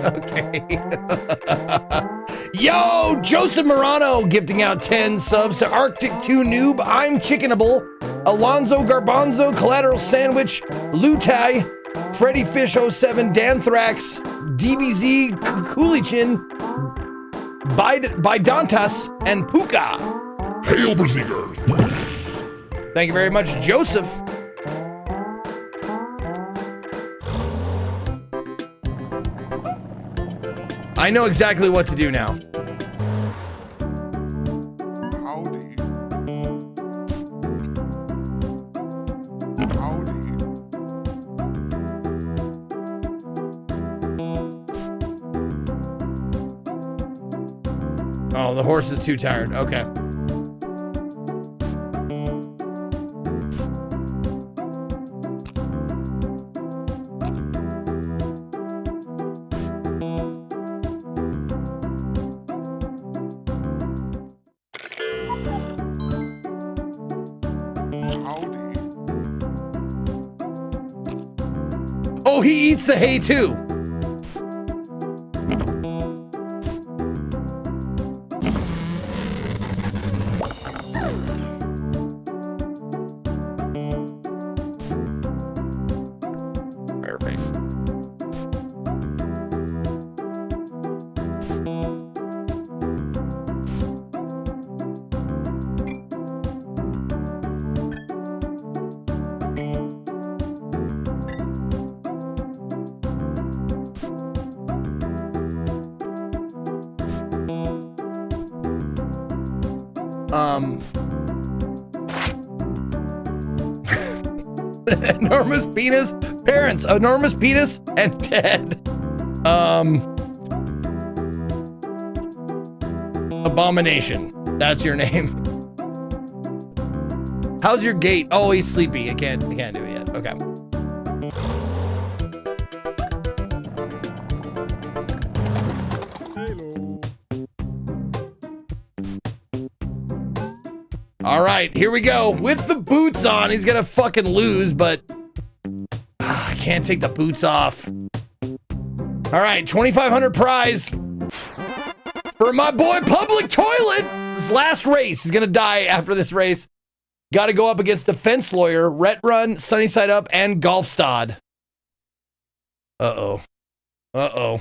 Okay. Yo, Joseph Morano gifting out 10 subs to Arctic 2 Noob. I'm Chickenable. Alonzo Garbanzo, Collateral Sandwich, Lutai, Freddy Fish 07, Danthrax, DBZ Kulichin, Bidantas, and Puka. Hail, Brazingers! Thank you very much, Joseph. I know exactly what to do now. Howdy. Oh, the horse is too tired. Okay. Oh, he eats the hay too. Perfect. Enormous penis, parents, enormous penis, and Ted. Abomination. That's your name. How's your gait? Oh, he's sleepy. I can't do it yet. Okay. All right, here we go. With the boots on, he's gonna fucking lose, but can't take the boots off. All right, 2,500 prize for my boy Public Toilet. His last race. He's gonna die after this race. Got to go up against Defense Lawyer, Rhett Run, Sunny Side Up, and Golfstad. Uh-oh. Uh-oh.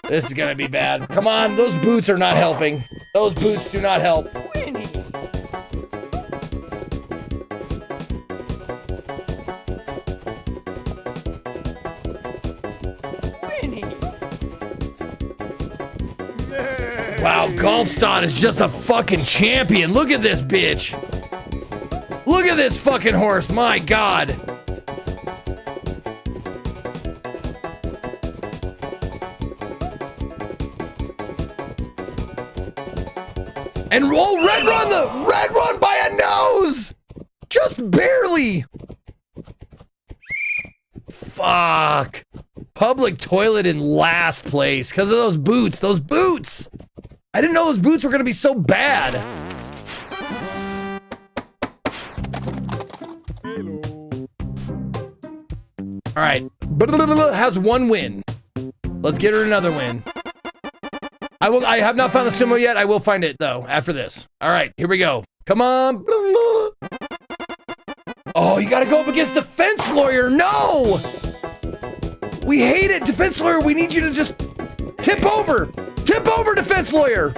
This is gonna be bad. Come on, those boots are not helping. Those boots do not help. Wow, Golfstad is just a fucking champion. Look at this bitch. Look at this fucking horse. My God. And oh, Red Run by a nose. Just barely. Fuck. Public Toilet in last place because of those boots. Those boots. I didn't know those boots were going to be so bad. All right. Has one win. Let's get her another win. I have not found the sumo yet. I will find it, though, after this. All right. Here we go. Come on. Oh, you got to go up against Defense Lawyer. No. We hate it. Defense Lawyer, we need you to just tip over. Tip over, Defense Lawyer!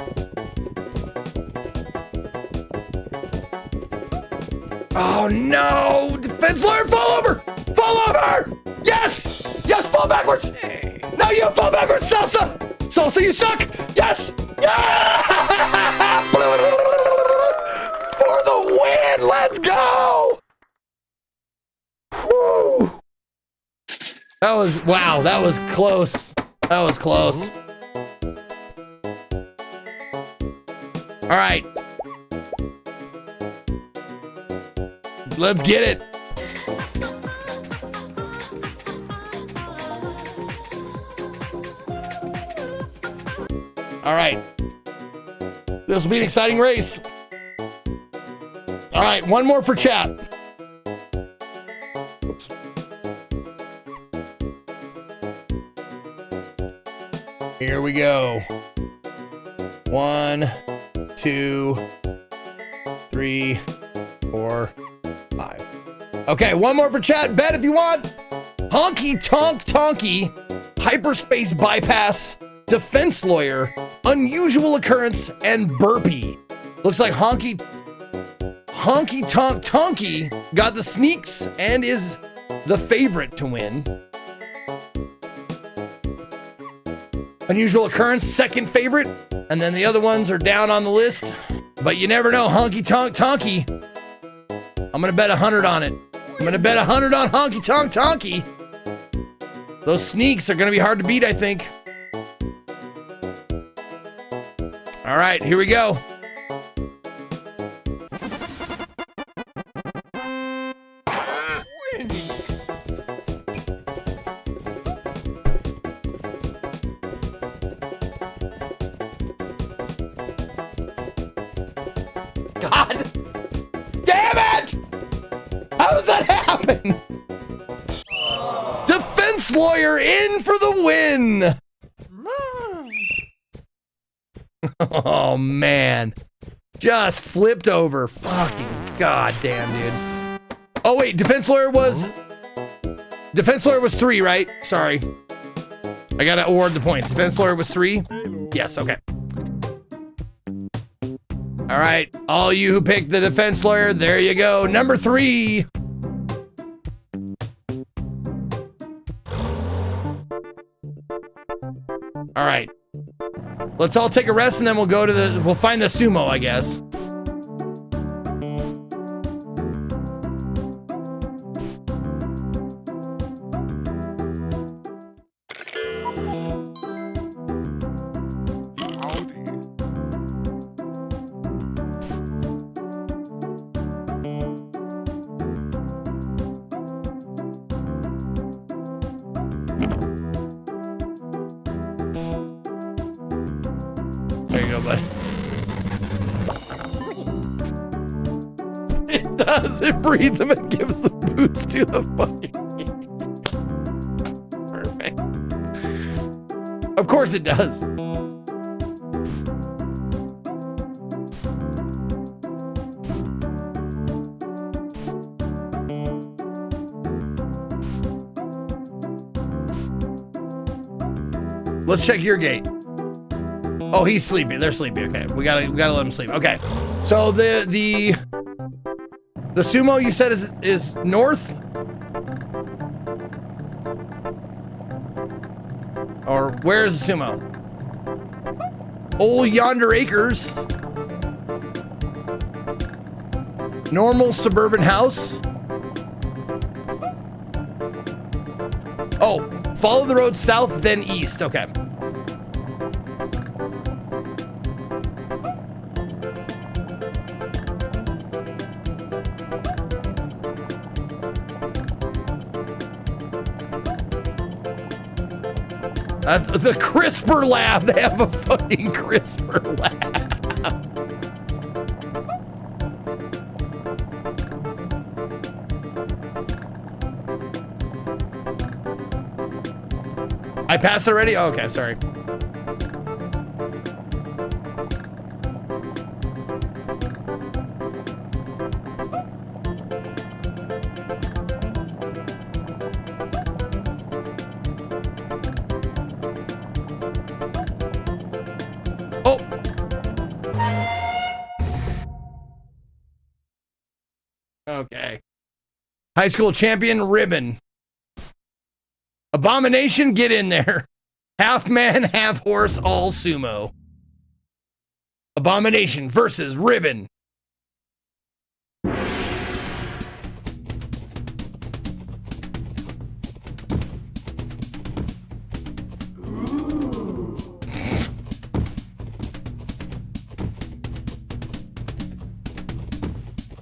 Oh no! Defense Lawyer, fall over! Fall over! Yes! Yes, fall backwards! No, you fall backwards, Salsa! Salsa, you suck! Yes! Yeah! For the win! Let's go! Whew. That was, wow, that was close. That was close. All right. Let's get it. All right. This will be an exciting race. All right, one more for chat. Oops. Here we go. 1, 2, 3, 4, 5. Okay, one more for chat. Bet if you want. Honky Tonk Tonky, Hyperspace Bypass, Defense Lawyer, Unusual Occurrence, and Burpee. Looks like Honky Tonk Tonky got the sneaks and is the favorite to win. Unusual Occurrence, second favorite. And then the other ones are down on the list. But you never know, Honky Tonk Tonky. I'm gonna bet 100 on it. I'm gonna bet 100 on Honky Tonk Tonky. Those sneaks are gonna be hard to beat, I think. All right, here we go. God damn it! How does that happen? Defense Lawyer in for the win. Oh man, just flipped over. Fucking goddamn, dude. Oh wait, Defense Lawyer was 3, right? Sorry, I gotta award the points. Defense Lawyer was 3. Yes, okay. All right, all you who picked the Defense Lawyer, there you go. Number 3. All right. Let's all take a rest and then we'll find the sumo, I guess. There you go, buddy. It does. It breeds them and gives the boots to the fucking... Of course it does. Let's check your gate. Oh, he's sleepy. They're sleepy. Okay, we gotta let him sleep. Okay, so the sumo you said is north, or where's the sumo? Old Yonder Acres. Normal suburban house. Oh, follow the road south, then east. Okay. That's the CRISPR lab. They have a fucking CRISPR lab. I passed already? Oh, okay, sorry. Oh. Okay. High school champion ribbon. Abomination, get in there. Half man, half horse, all sumo. Abomination versus ribbon.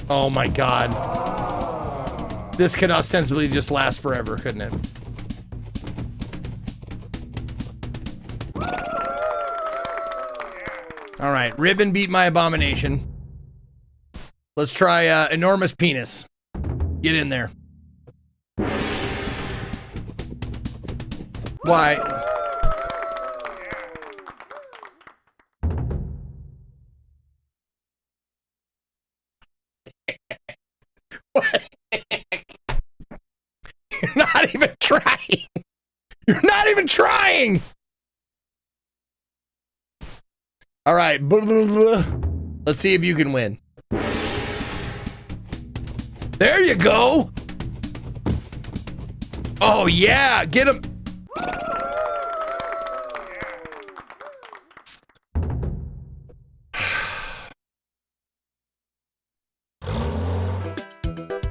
Oh my God. This could ostensibly just last forever, couldn't it? All right, ribbon beat my abomination. Let's try enormous penis. Get in there. Why? What? You're not even trying. You're not even trying. All right. Let's see if you can win. There you go. Oh, yeah. Get him.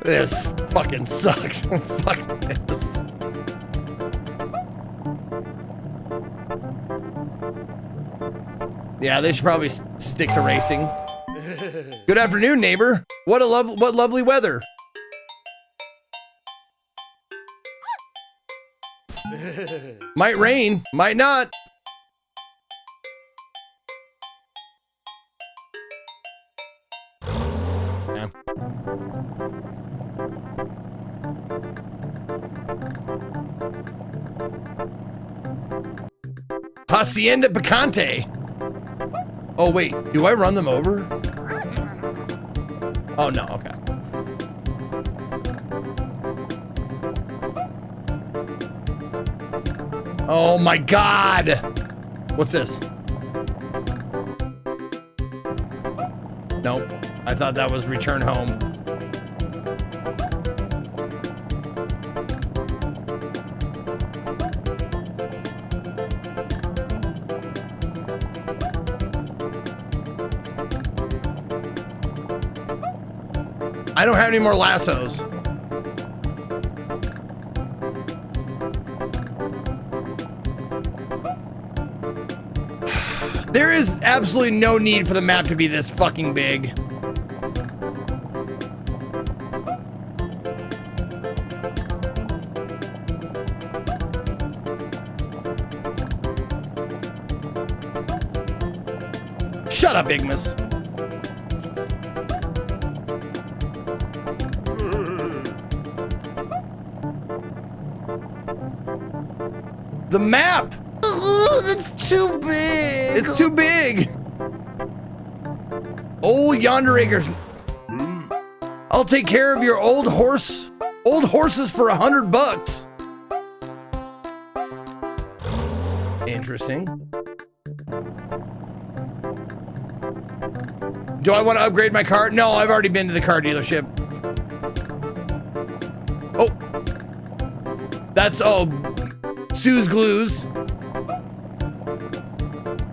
This fucking sucks. Fuck this. Yeah, they should probably stick to racing. Good afternoon, neighbor. What lovely weather. Might rain, might not. Yeah. Hacienda Picante. Oh, wait. Do I run them over? Oh, no. Okay. Oh, my God. What's this? Nope. I thought that was return home. I don't have any more lassos. There is absolutely no need for the map to be this fucking big. Shut up, Igmus. The map! That's too big. It's too big. Old Yonder Acres. I'll take care of your old horses for $100. Interesting. Do I want to upgrade my car? No, I've already been to the car dealership. Oh, that's Sue's Glues.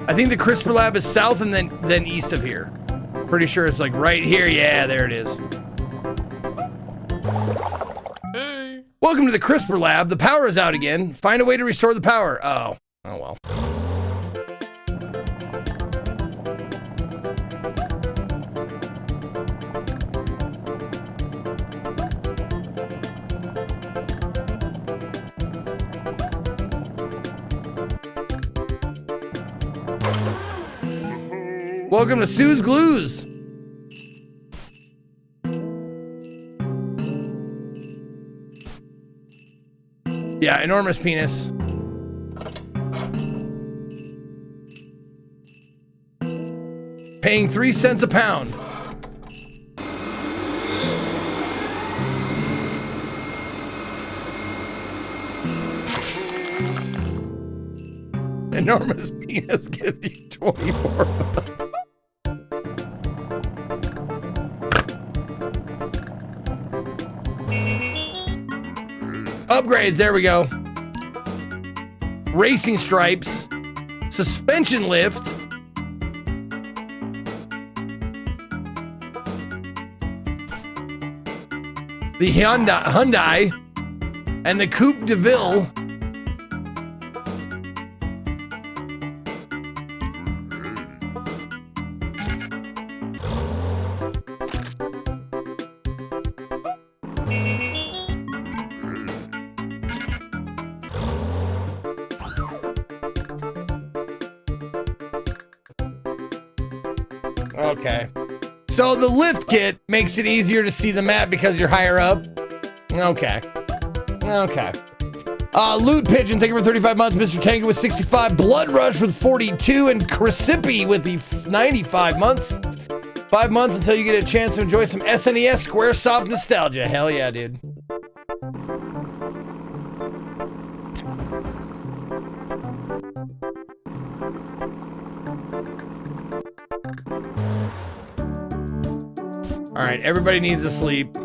I think the CRISPR lab is south and then east of here. Pretty sure it's like right here. Yeah, there it is. Hey. Welcome to the CRISPR lab. The power is out again. Find a way to restore the power. Oh well. Welcome to Sue's Glues. Yeah, enormous penis. Paying 3 cents a pound. Enormous penis gives you 24 bucks. Upgrades, there we go. Racing stripes, suspension lift, the Hyundai, and the Coupe de Ville. Okay. So the lift kit makes it easier to see the map because you're higher up. Okay. Okay. Loot Pigeon, thank you for 35 months. Mr. Tango with 65. Blood Rush with 42. And Crisippy with the 95 months. 5 months until you get a chance to enjoy some SNES Squaresoft nostalgia. Hell yeah, dude. All right, everybody needs to sleep.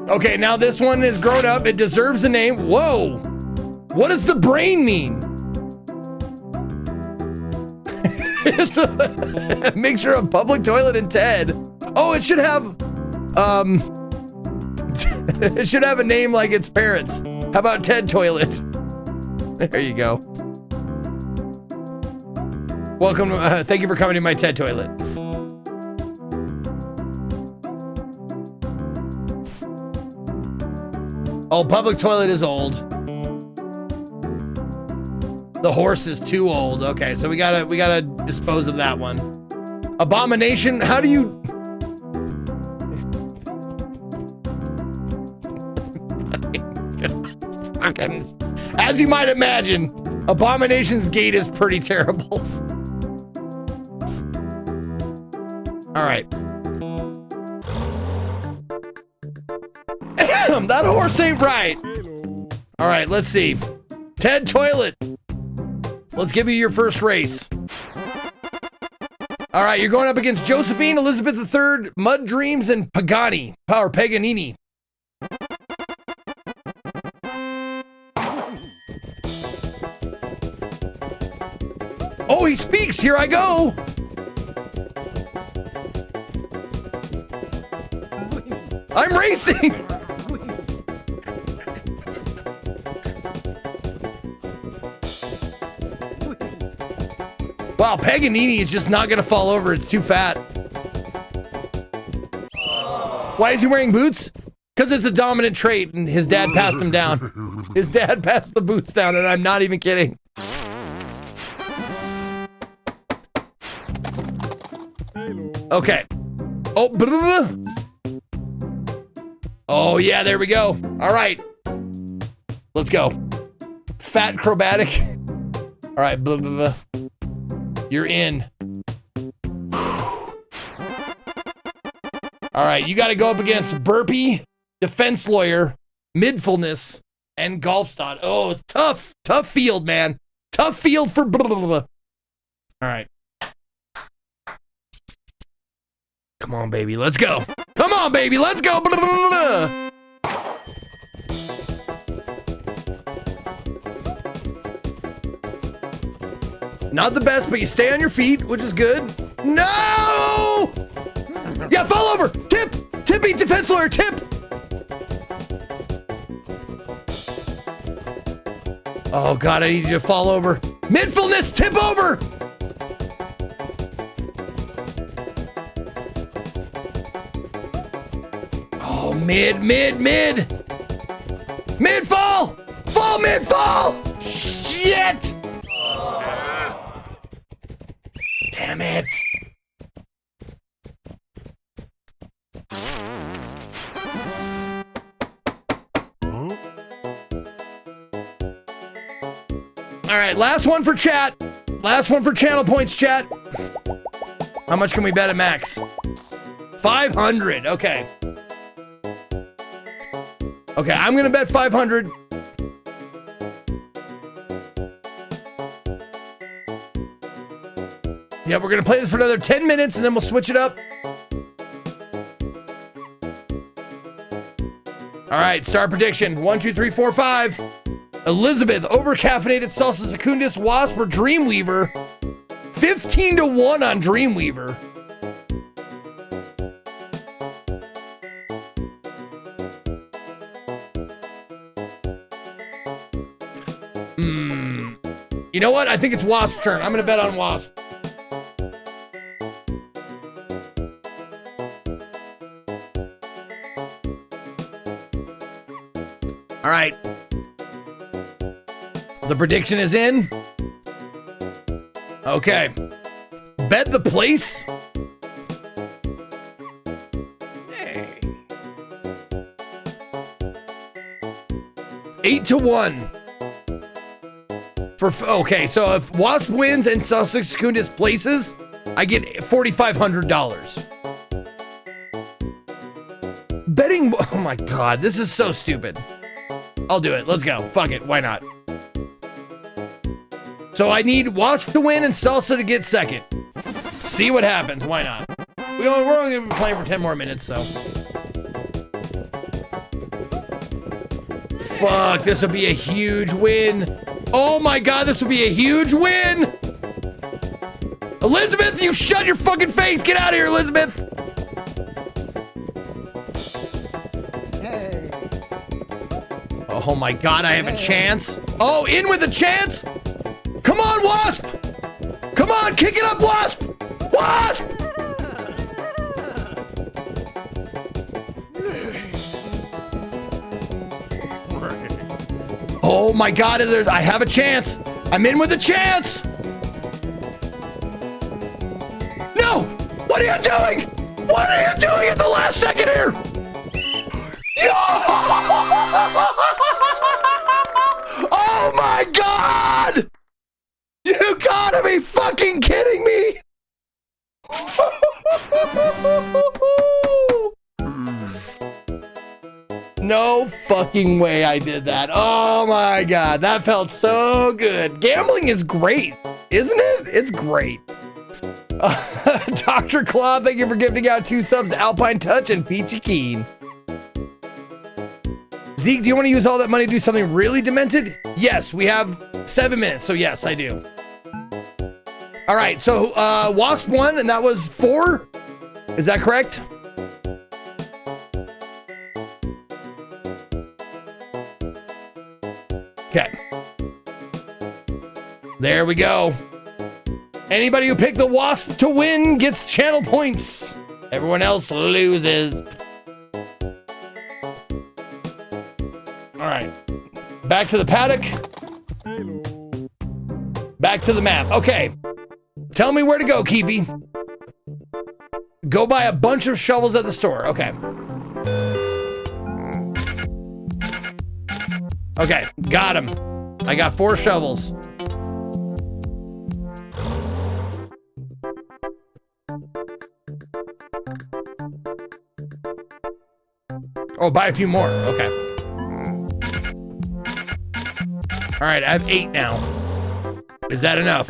Okay, now this one is grown up. It deserves a name. Whoa! What does the brain mean? It's a mixture of public toilet and Ted. Oh, it should have, it should have a name like its parents. How about Ted Toilet? There you go. Welcome, thank you for coming to my Ted Toilet. Oh, public toilet is old. The horse is too old. Okay, so we gotta dispose of that one. Abomination, how do you... As you might imagine, Abomination's gait is pretty terrible. All right. That horse ain't right. All right, let's see. Ted Toilet. Let's give you your first race. All right, you're going up against Josephine, Elizabeth III, Mud Dreams, and Pagani. Power Paganini. Oh, he speaks. Here I go. I'm racing. Wow, Paganini is just not going to fall over. It's too fat. Why is he wearing boots? Because it's a dominant trait, and his dad passed him down. His dad passed the boots down, and I'm not even kidding. Okay. Oh, oh yeah, there we go. All right. Let's go. Fat acrobatic. All right, you're in. All right, you got to go up against burpee, defense lawyer, midfulness, and golf stot. Oh, tough field, man. Tough field for All right. Come on, baby, let's go. Come on, baby, let's go. Not the best, but you stay on your feet, which is good. No! Yeah, fall over. Tip. Tippy defense lawyer, tip. Oh, God, I need you to fall over. Midfulness, tip over. Oh, mid. Mid fall. Fall, mid fall. Shit. Damn it. All right, last one for chat. Last one for channel points, chat. How much can we bet at max? 500. Okay. Okay, I'm going to bet 500. Yeah, we're going to play this for another 10 minutes and then we'll switch it up. All right, star prediction. 1, 2, 3, 4, 5. Elizabeth, overcaffeinated salsa secundus, wasp, or Dreamweaver. 15-1 on Dreamweaver. You know what? I think it's Wasp's turn. I'm going to bet on Wasp. All right. The prediction is in. Okay. Bet the place. Hey. 8-1. Okay, so if Wasp wins and Salsa Secundus places, I get $4,500. Betting, oh my God, this is so stupid. I'll do it. Let's go. Fuck it. Why not? So I need Wasp to win and Salsa to get second. See what happens. Why not? We're only going to be playing for 10 more minutes, so. Fuck, this would be a huge win. Oh my God, this would be a huge win. Elizabeth, you shut your fucking face. Get out of here, Elizabeth. Hey. Oh my God, I have a chance. Oh, in with a chance. Come on, Wasp. Come on, kick it up, Wasp. Wasp. Oh my God, I have a chance. I'm in with a chance. No, what are you doing? What are you doing at the last second here? Oh my God. You gotta be fucking kidding me. No fucking way I did that. Oh my God, that felt so good. Gambling is great, isn't it? It's great. Dr. Claw, thank you for gifting out 2 subs to Alpine Touch and Peachy Keen. Zeke, do you want to use all that money to do something really demented? Yes, we have 7 minutes, so yes, I do. All right, so Wasp won, and that was 4. Is that correct? Okay. There we go. Anybody who picked the Wasp to win gets channel points. Everyone else loses. All right. Back to the paddock. Hello. Back to the map. Okay. Tell me where to go, Keefy. Go buy a bunch of shovels at the store. Okay. Okay, got him. I got 4 shovels. Oh, buy a few more. Okay. All right, I have 8 now. Is that enough?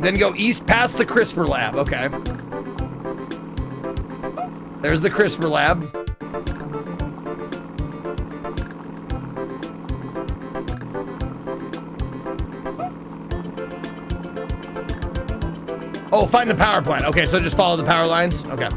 Then go east past the CRISPR lab. Okay. There's the CRISPR lab. Oh, find the power plant. Okay, so just follow the power lines. Okay.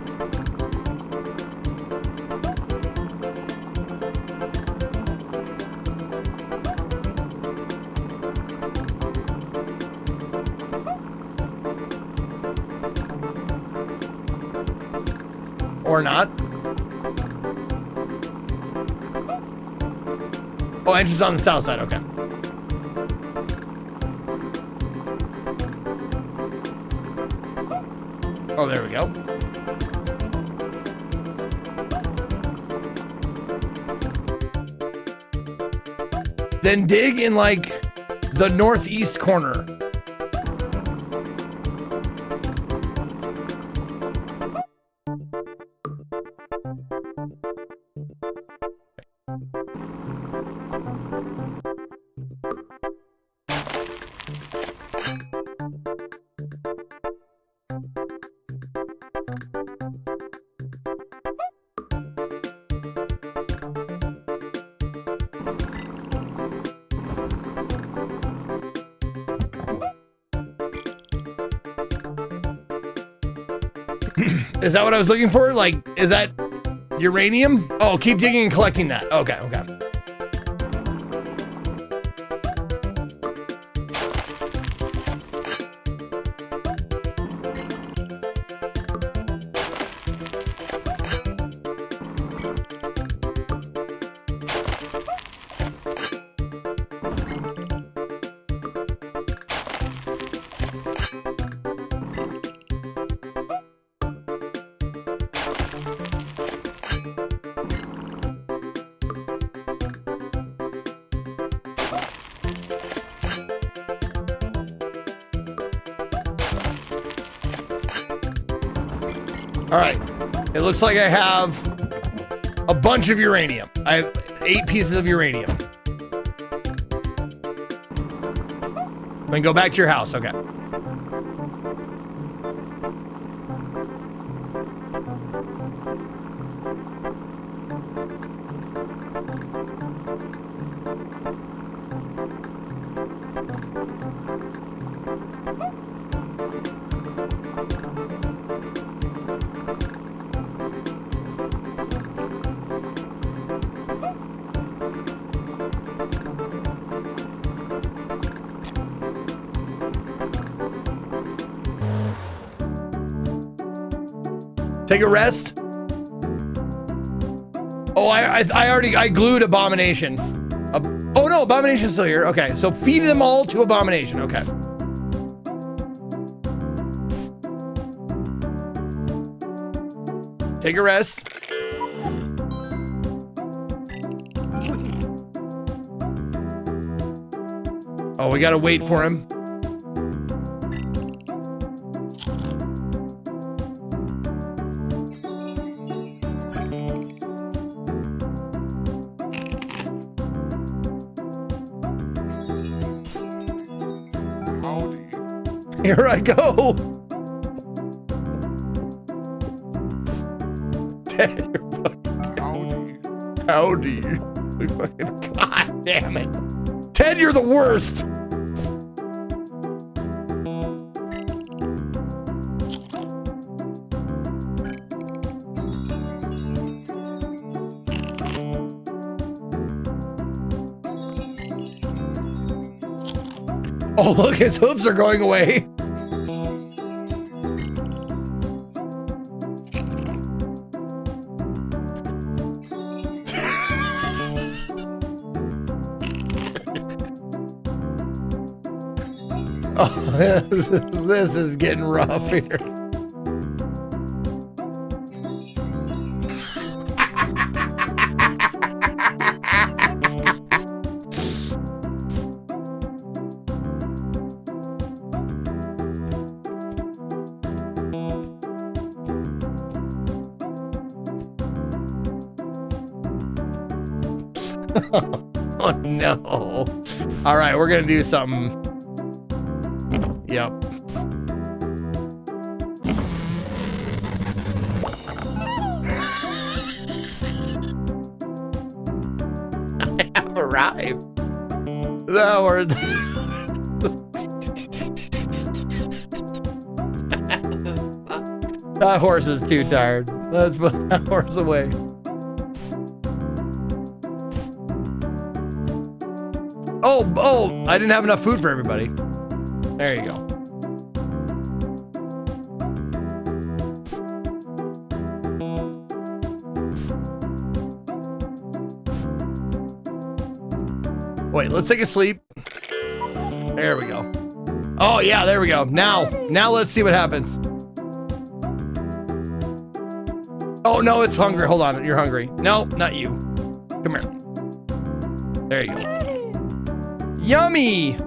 Or not. Oh, entrance on the south side. Okay. Oh, there we go. Then dig in like the northeast corner. Is that what I was looking for? Like, is that uranium? Oh, keep digging and collecting that. Okay, okay. All right, it looks like I have a bunch of uranium. I have 8 pieces of uranium. Then go back to your house, okay. Take a rest. Oh, I glued Abomination. Oh no, Abomination's still here. Okay, so feed them all to Abomination. Okay. Take a rest. Oh, we gotta wait for him. Here I go. Ted, you're fucking... Howdy. God damn it. Ted, you're the worst. Oh, look, his hooves are going away. This is getting rough here. Oh no. All right, we're gonna do something. Yep. I have arrived. That was that horse is too tired. Let's put that horse away. Oh, I didn't have enough food for everybody. There you go. Wait, let's take a sleep. There we go. Oh yeah, there we go. Now let's see what happens. Oh no, it's hungry. Hold on, you're hungry. No, not you. Come here. There you go. Yummy!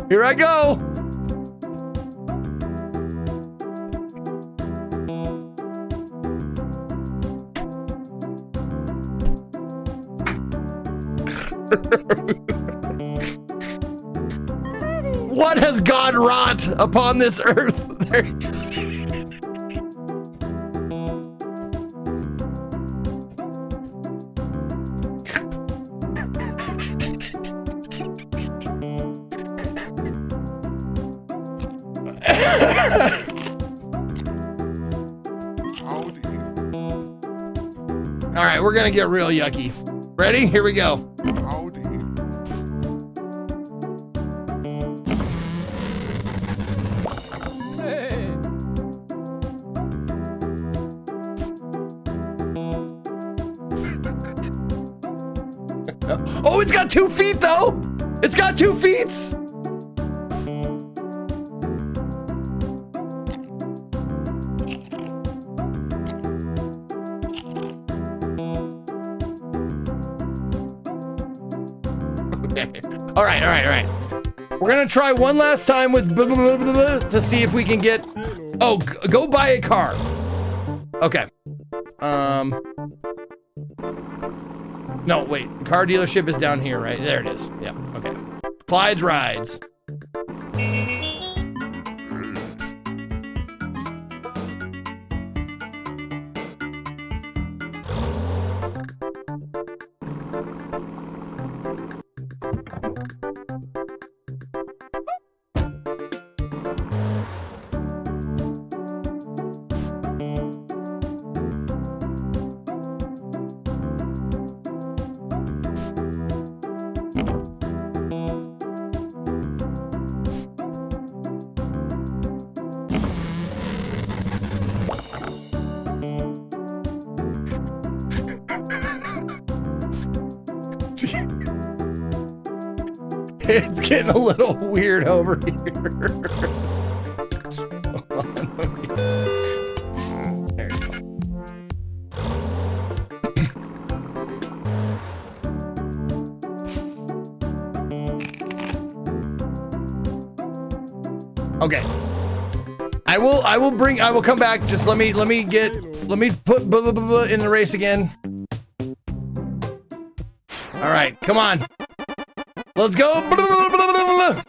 Here I go! What has God wrought upon this earth? There you go. All right, we're gonna get real yucky. Ready? Here we go. Howdy. Oh, it's got 2 feet though. It's got 2 feet. Okay. All right. We're gonna try one last time with blah, blah, blah, blah, blah, to see if we can get. Oh, go buy a car. Okay. No, wait. Car dealership is down here, right? There it is. Yeah. Okay. Clyde's Rides. It's getting a little weird over here. Hold on, there you go. Okay. I will come back. Just let me put blah, blah, blah, blah in the race again. All right, come on. Let's go. Blah, blah, blah, blah, blah, blah.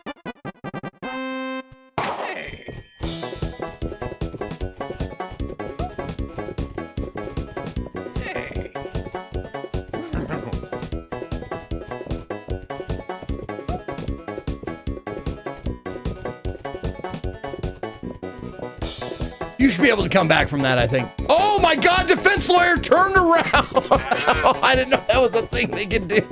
You should be able to come back from that, I think. Oh my God, defense lawyer turned around. I didn't know that was a thing they could do.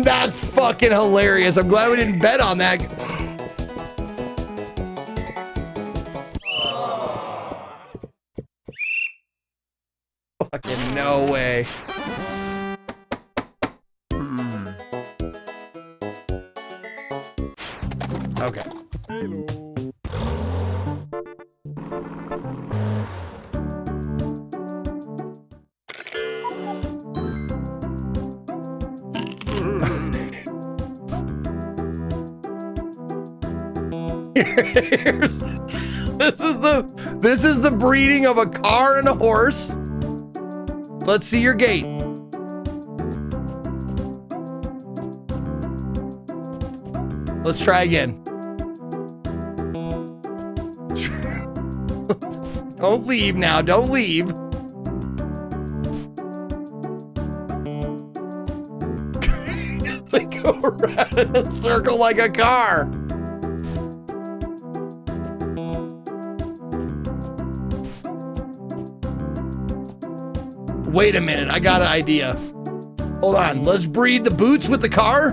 That's fucking hilarious. I'm glad we didn't bet on that. Fucking no way. Okay. This is the breeding of a car and a horse. Let's see your gait. Let's try again. Don't leave now. Don't leave. They go around in a circle like a car. Wait a minute, I got an idea. Hold on, let's breed the boots with the car.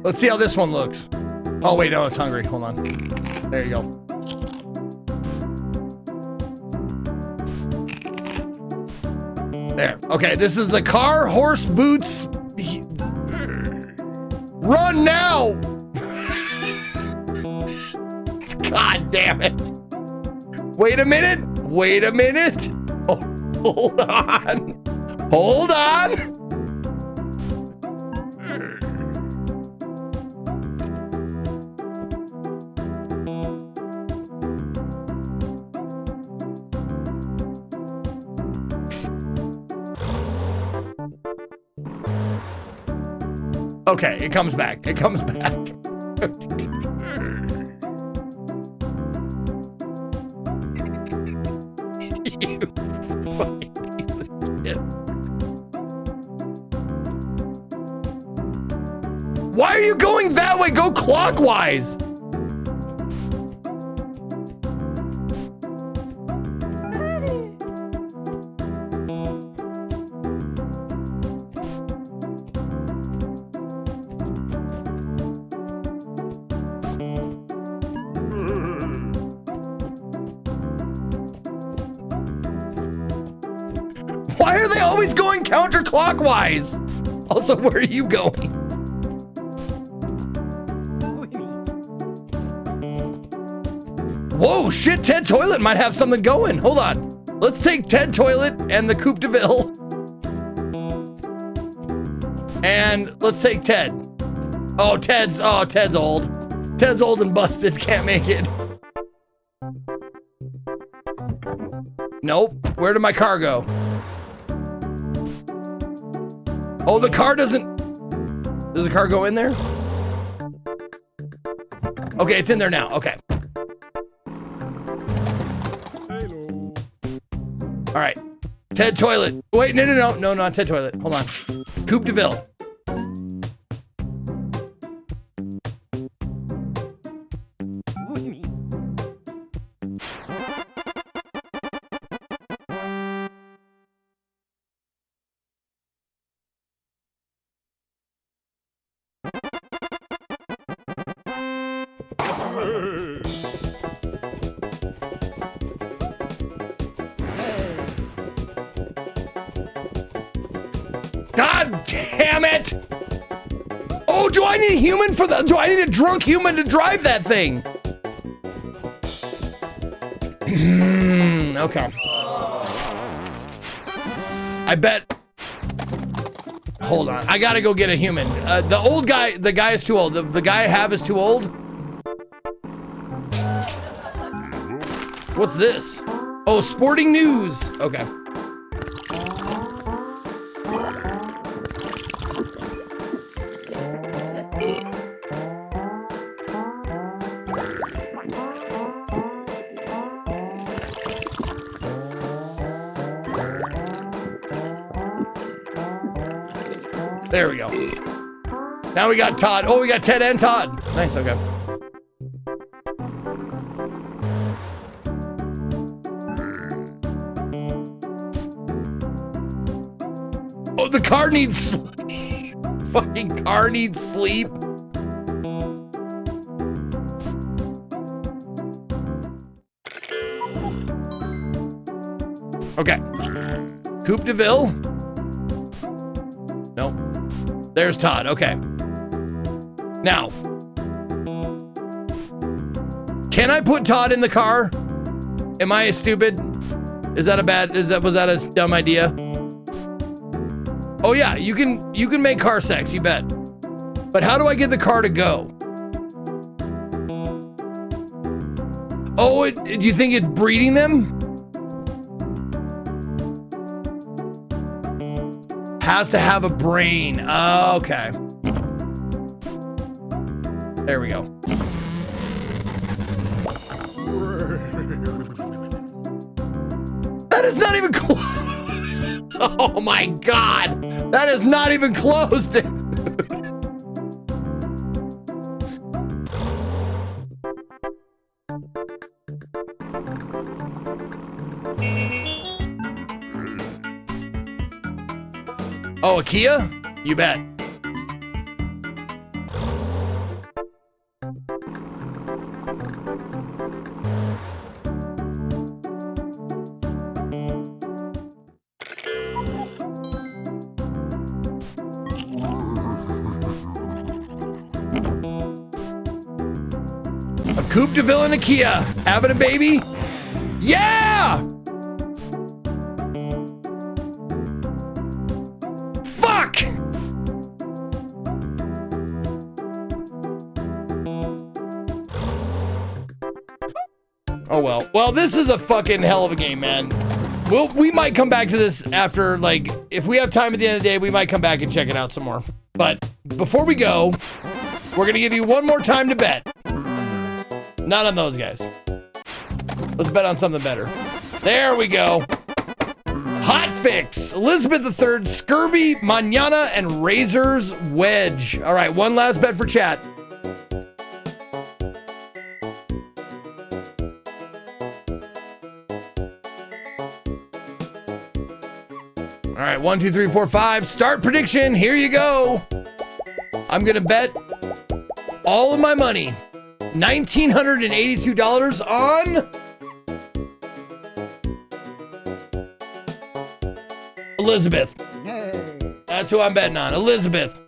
Let's see how this one looks. Oh wait, no, it's hungry. Hold on. There you go. There. Okay, this is the car, horse, boots. Run now! God damn it. Wait a minute. Wait a minute. Oh, hold on. Hold on. Okay, it comes back. It comes back. You fucking piece of shit. Why are you going that way? Go clockwise. Why are they always going counterclockwise? Also, where are you going? Whoa, shit, Ted Toilet might have something going. Hold on. Let's take Ted Toilet and the Coupe de Ville. And let's take Ted. Oh, Ted's old. Ted's old and busted, can't make it. Nope, where did my car go? Oh, the car doesn't... Does the car go in there? Okay, it's in there now. Okay. All right. Ted Toilet. Wait, no, not Ted Toilet. Hold on. Coupe de Ville. God damn it! Oh, do I need a human for that? Do I need a drunk human to drive that thing? Okay. I bet. Hold on. I gotta go get a human. The old guy, the guy is too old. The guy I have is too old. What's this? Oh, sporting news. Okay. There we go. Now we got Todd. Oh, we got Ted and Todd. Nice, okay. Oh, the car needs sleep. Fucking car needs sleep. Okay. Coupe de Ville. Nope. There's Todd. Okay. Now, can I put Todd in the car? Am I stupid? Was that a dumb idea? Oh yeah, you can make car sex, you bet. But how do I get the car to go? Oh, do you think it's breeding them? Has to have a brain. Oh, okay. There we go. That is not even close. Oh my God. That is not even close. Oh, a Kia? You bet. A Coupe de Ville and a Kia. Having a baby? Yeah! Fuck! Oh well. Well, this is a fucking hell of a game, man. We might come back to this after, like, if we have time at the end of the day, we might come back and check it out some more. But before we go, we're gonna give you one more time to bet. Not on those guys. Let's bet on something better. There we go. Hot Fix, Elizabeth III, Scurvy, Manana, and Razor's Wedge. All right, one last bet for chat. All right, 1, 2, 3, 4, 5. Start prediction. Here you go. I'm gonna bet all of my money, $1,982 on Elizabeth. That's who I'm betting on. Elizabeth.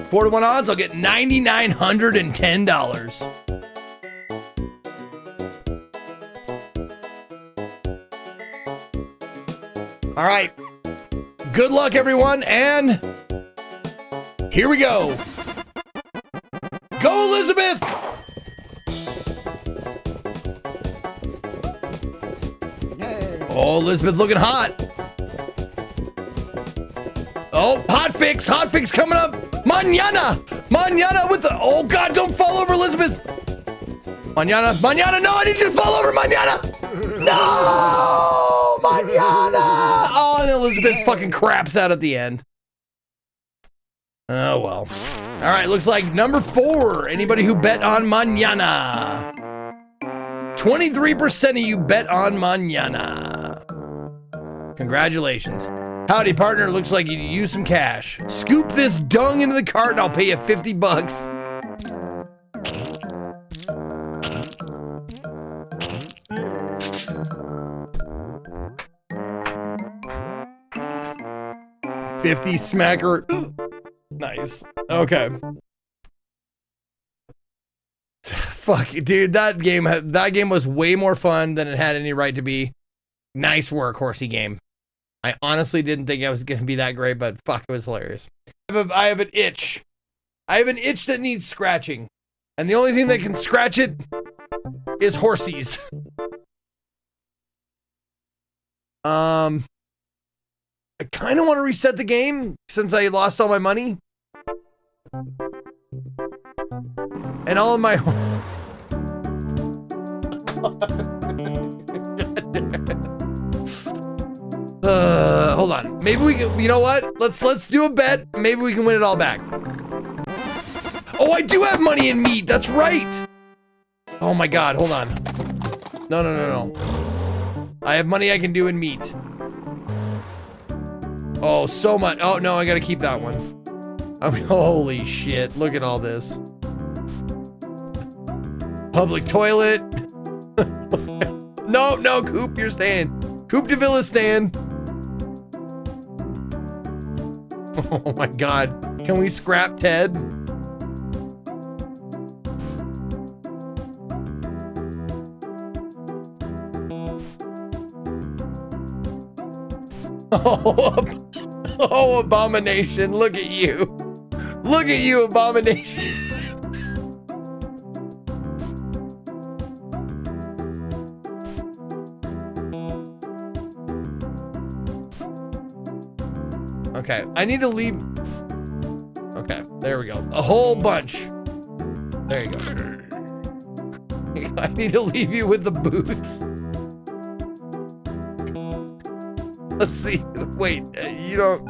4-1 odds, I'll get $9,910. All right. Good luck, everyone, and here we go. Go, Elizabeth! Oh, Elizabeth looking hot. Oh, Hot Fix coming up. Manana with the, oh God, don't fall over, Elizabeth. Manana, no, I need you to fall over, Manana. No, Manana. Oh, and Elizabeth fucking craps out at the end. Oh, well. All right, looks like number 4. Anybody who bet on Manana. 23% of you bet on Manana. Congratulations. Howdy, partner. Looks like you use some cash. Scoop this dung into the cart and I'll pay you $50. $50 smacker. Nice. Okay. Fuck, dude, that game was way more fun than it had any right to be. Nice work, Horsey game. I honestly didn't think I was going to be that great, but fuck, it was hilarious. I have an itch. I have an itch that needs scratching. And the only thing that can scratch it is Horsey's. I kind of want to reset the game since I lost all my money. And all of my... hold on. Maybe we can, you know what? Let's do a bet. Maybe we can win it all back. Oh, I do have money in meat. That's right. Oh my God, hold on. No. I have money I can do in meat. Oh, so much. Oh, no, I gotta keep that one. I mean, holy shit. Look at all this. Public toilet. No, no, Coop, you're staying. Coop de Villa stand. Oh my God. Can we scrap Ted? Oh, Abomination. Look at you. Look at you, Abomination. Okay, I need to leave. Okay, there we go. A whole bunch. There you go. I need to leave you with the boots. Let's see. Wait, you don't.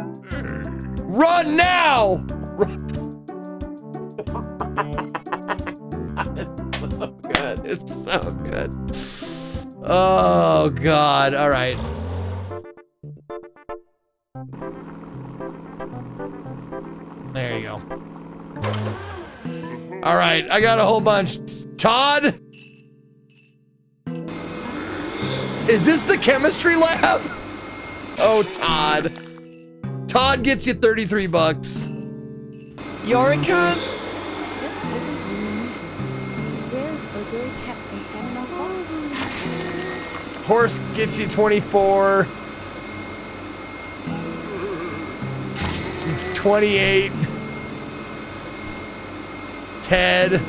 Run now! Run. It's so good. It's so good. Oh, God. All right. There you go. All right, I got a whole bunch. Todd? Is this the chemistry lab? Oh, Todd. Todd gets you 33 bucks. Yorican? This isn't unusual. Where's a good cat container box? Horse gets you 24. 28. Ted.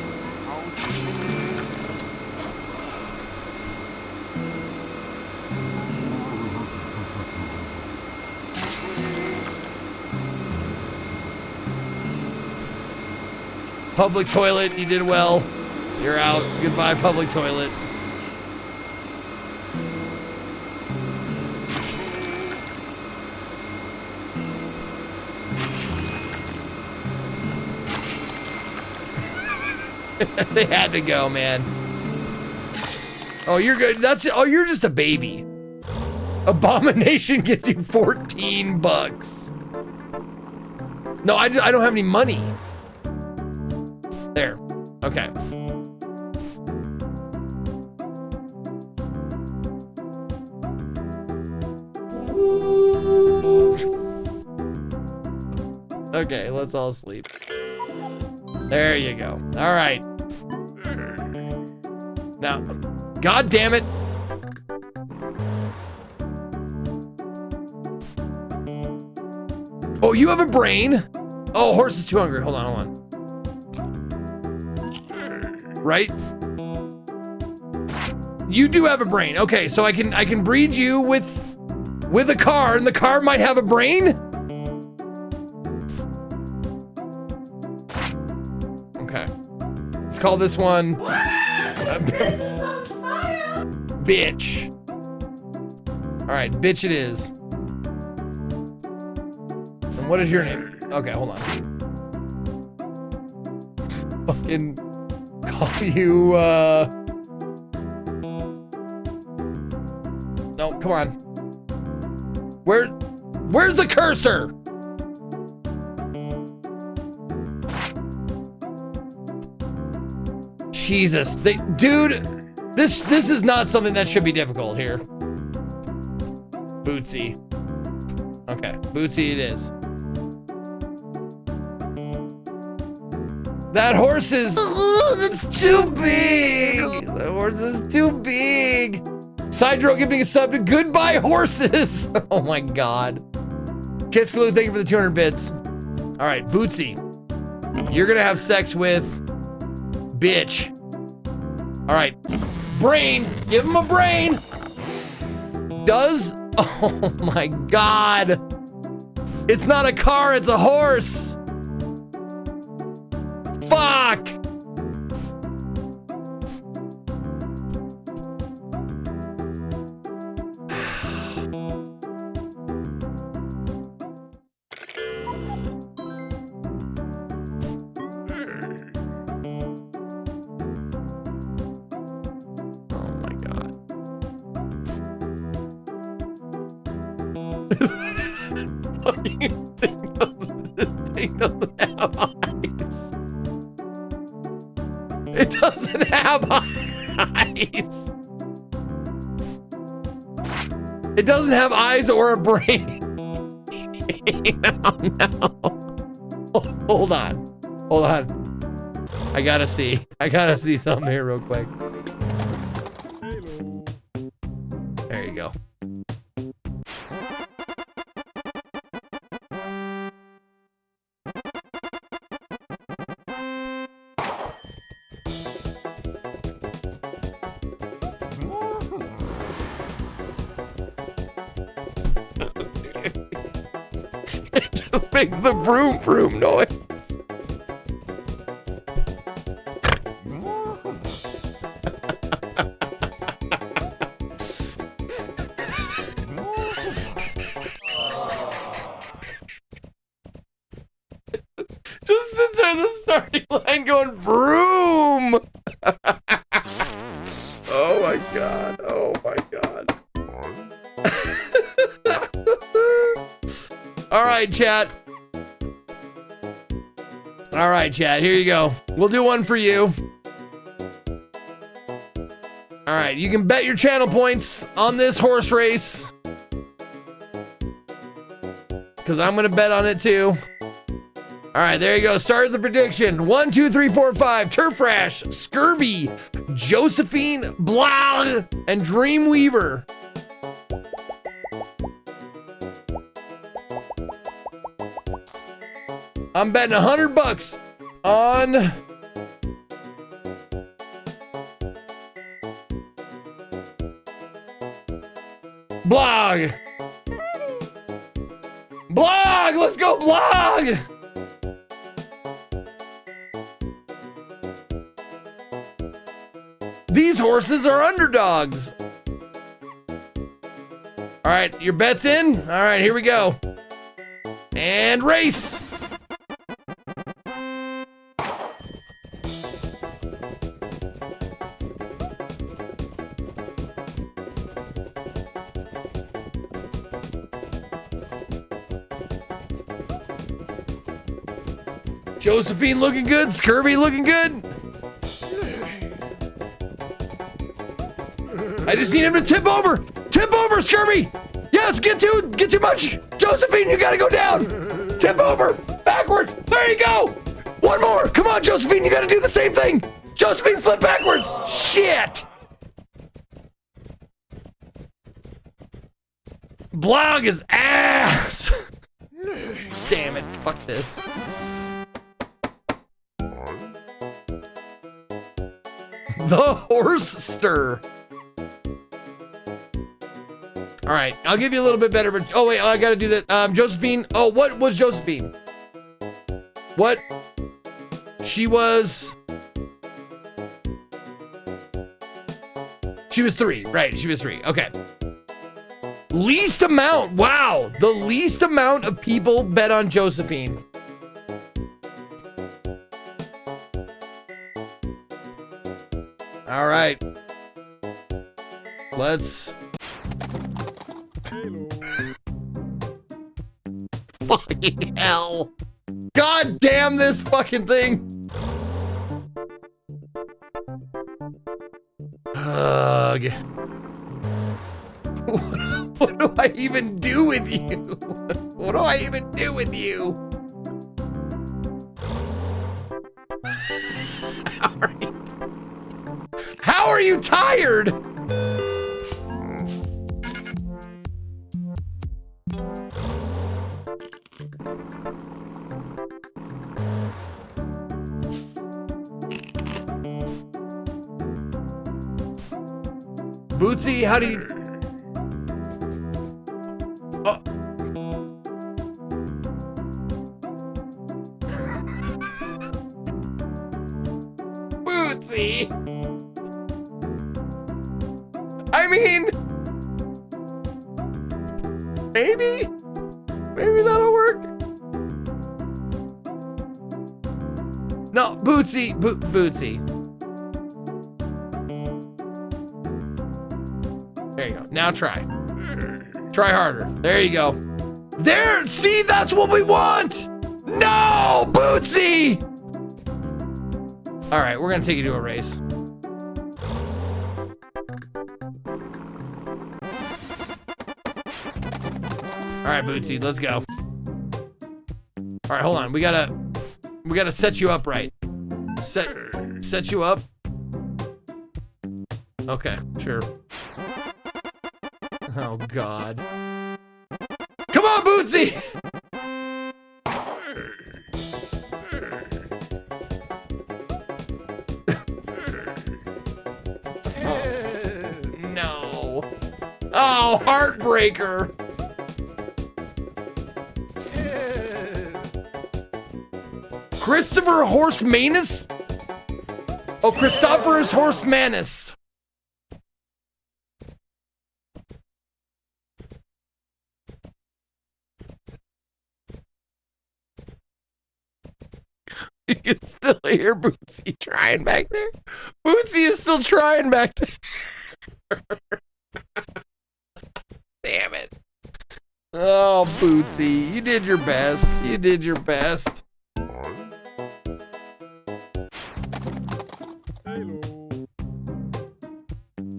Public toilet, you did well. You're out. Goodbye, public toilet. They had to go, man. Oh, you're good. That's oh, you're just a baby. Abomination gets you 14 bucks. No, I don't have any money. There. Okay. Okay, let's all sleep. There you go. All right. Now, God damn it. Oh, you have a brain. Oh, horse is too hungry. Hold on, hold on. Right? You do have a brain. Okay, so I can breed you with a car, and the car might have a brain? Okay. Let's call this one bitch. All right, bitch it is. And what is your name? Okay, hold on. Fucking call you, no, come on. Where's the cursor? Jesus, dude, this is not something that should be difficult here. Bootsy. Okay, Bootsy it is. That horse is, it's too big. That horse is too big. Sidro giving a sub to Goodbye Horses. Oh my God. Kiss Glue, thank you for the 200 bits. All right, Bootsy, you're gonna have sex with bitch. All right, brain, give him a brain. Does, oh my God. It's not a car, it's a horse. Fuck! Oh my God. fucking thing doesn't have eyes. It doesn't have eyes. It doesn't have eyes or a brain. No. Hold on. I gotta see something here real quick. There you go. It just makes the vroom vroom noise. Just sits there at the starting line going vroom. Oh my god. Oh my god. All right, chat. All right, chat. Here you go. We'll do one for you. All right, you can bet your channel points on this horse race, because I'm gonna bet on it too. All right, there you go. Start the prediction. 1, 2, 3, 4, 5. Turf Rash, Scurvy, Josephine, Blah, and Dreamweaver. I'm betting $100 on Blog. Blog, let's go Blog. These horses are underdogs. All right, your bet's in. All right, here we go. And race. Josephine looking good, Scurvy looking good. I just need him to tip over. Tip over, Scurvy. Yes, get too much. Josephine, you gotta go down. Tip over, backwards. There you go. One more. Come on, Josephine, you gotta do the same thing. Josephine, flip backwards. Shit. Blog is ass. Damn it. Fuck this. The horse stir. All right, I'll give you a little bit better. Oh wait, I gotta do that. Josephine. Oh, what was Josephine? What? She was 3, right? She was 3. Okay. Least amount. Wow, the least amount of people bet on Josephine. All right. Let's. Fucking hell. God damn this fucking thing. Ugh. What do I even do with you? What do I even do with you? How are you tired? Bootsy, how do you... Oh. Bootsy! I mean... Maybe? Maybe that'll work? No, Bootsy, Bootsy. There you go. Now try. Try harder. There you go. There, see, that's what we want. No, Bootsy. All right, we're gonna take you to a race. All right, Bootsy, let's go. All right, hold on. We gotta set you up right. Set you up. Okay, sure. Oh God. Come on, Bootsy. No. Oh, heartbreaker. Christopher Horsemanus? Oh, Christophorus Horsemanus. You can still hear Bootsy trying back there. Bootsy is still trying back there. Damn it. Oh, Bootsy, you did your best. You did your best.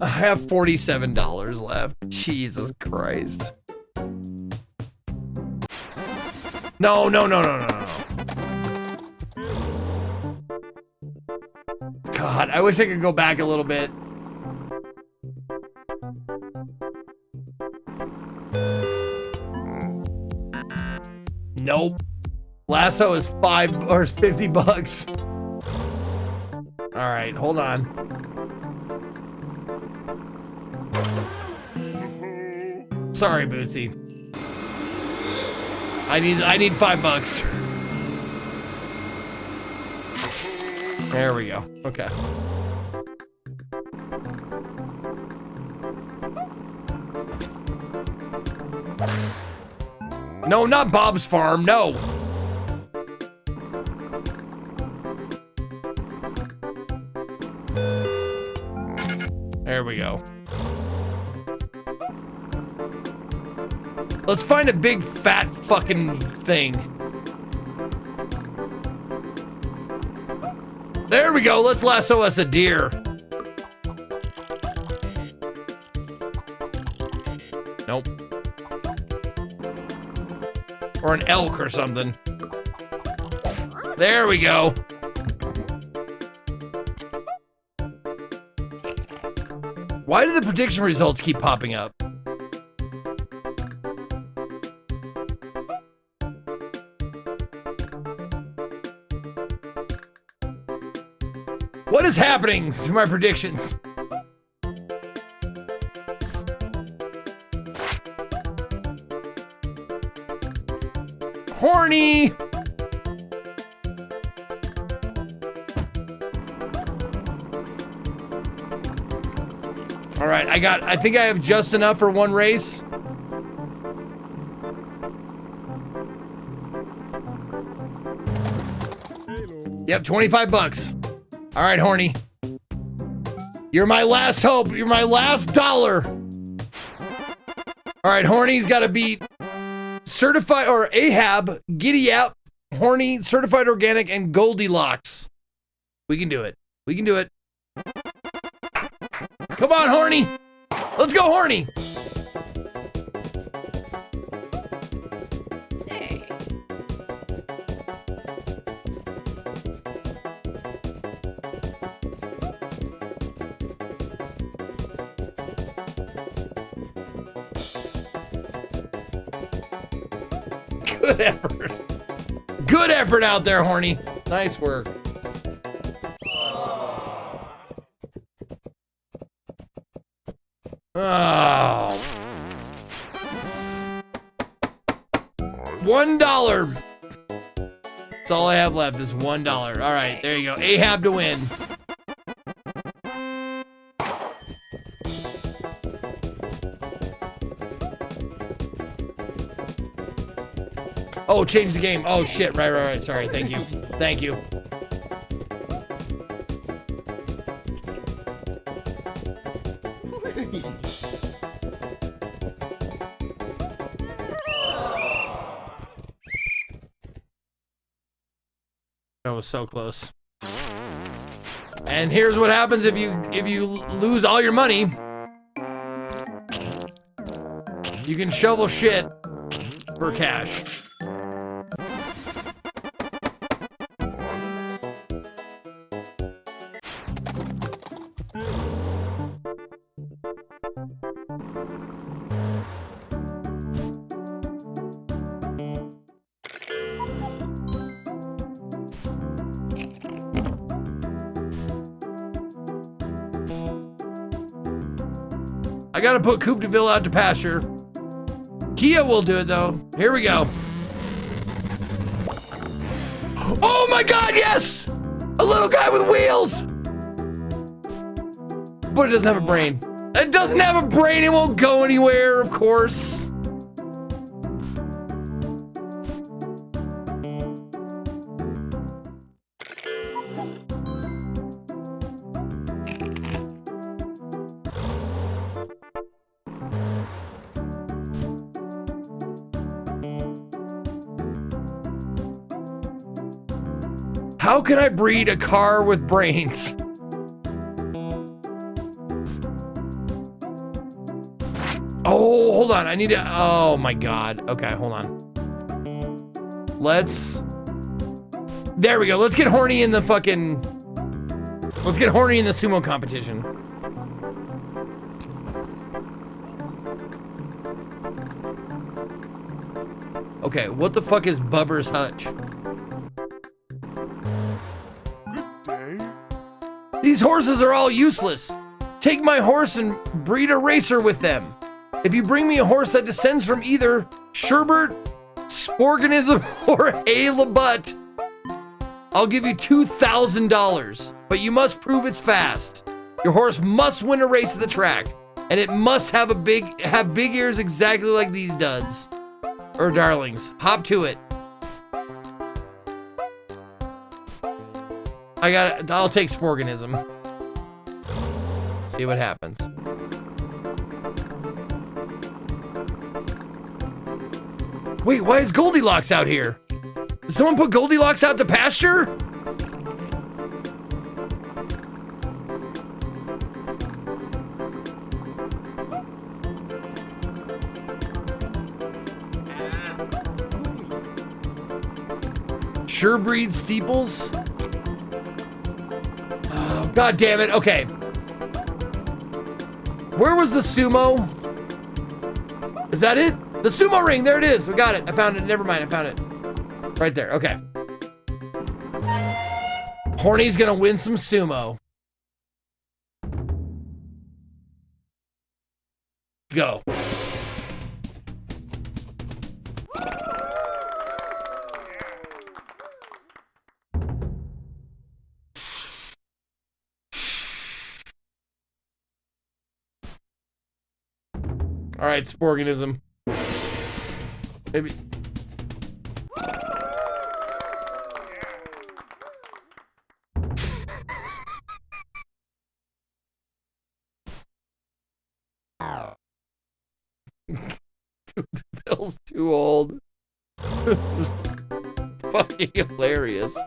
I have $47 left. Jesus Christ. No. God, I wish I could go back a little bit. Nope. Lasso is $50. All right, hold on. Sorry, Bootsy. I need $5. There we go. Okay. No, not Bob's Farm. No. There we go. Let's find a big fat fucking thing. There we go. Let's lasso us a deer. Nope. Or an elk or something. There we go. Why do the prediction results keep popping up? What is happening to my predictions? Horny. All right, I think I have just enough for one race. Yep, $25. All right, Horny. You're my last hope. You're my last dollar. All right, Horny's got to beat Certified or Ahab, Giddy Up, Horny, Certified Organic, and Goldilocks. We can do it. We can do it. Come on, Horny. Let's go, Horny. Good effort. Good effort out there, Horny. Nice work. Oh. $1. That's all I have left is $1. All right, there you go. Ahab to win. Oh, change the game. Oh, shit. Right. Sorry. Thank you. Thank you. That was so close. And here's what happens if you lose all your money. You can shovel shit for cash. I gotta put Coupe de Ville out to pasture. Kia will do it though. Here we go. Oh my God, yes! A little guy with wheels! But it doesn't have a brain. It doesn't have a brain, it won't go anywhere, of course. How can I breed a car with brains? Oh, hold on. I need to. Oh my God. Okay, hold on. Let's. There we go. Let's get horny in the fucking. Let's get horny in the sumo competition. Okay, what the fuck is Bubber's Hutch? These horses are all useless. Take my horse and breed a racer with them. If you bring me a horse that descends from either Sherbert, Sporganism, or A. Labutt, I'll give you $2,000. But you must prove it's fast. Your horse must win a race at the track, and it must have big ears exactly like these duds or darlings. Hop to it. I'll take Sporganism. See what happens. Wait, why is Goldilocks out here? Did someone put Goldilocks out to pasture? Surebreed Steeples? Oh, God damn it. Okay. Where was the sumo? Is that it? The sumo ring. There it is. We got it. I found it. Never mind. I found it. Right there. Okay. Horny's gonna win some sumo. Go. All right, Sporganism. Maybe. Dude, Bill's too old. This is fucking hilarious.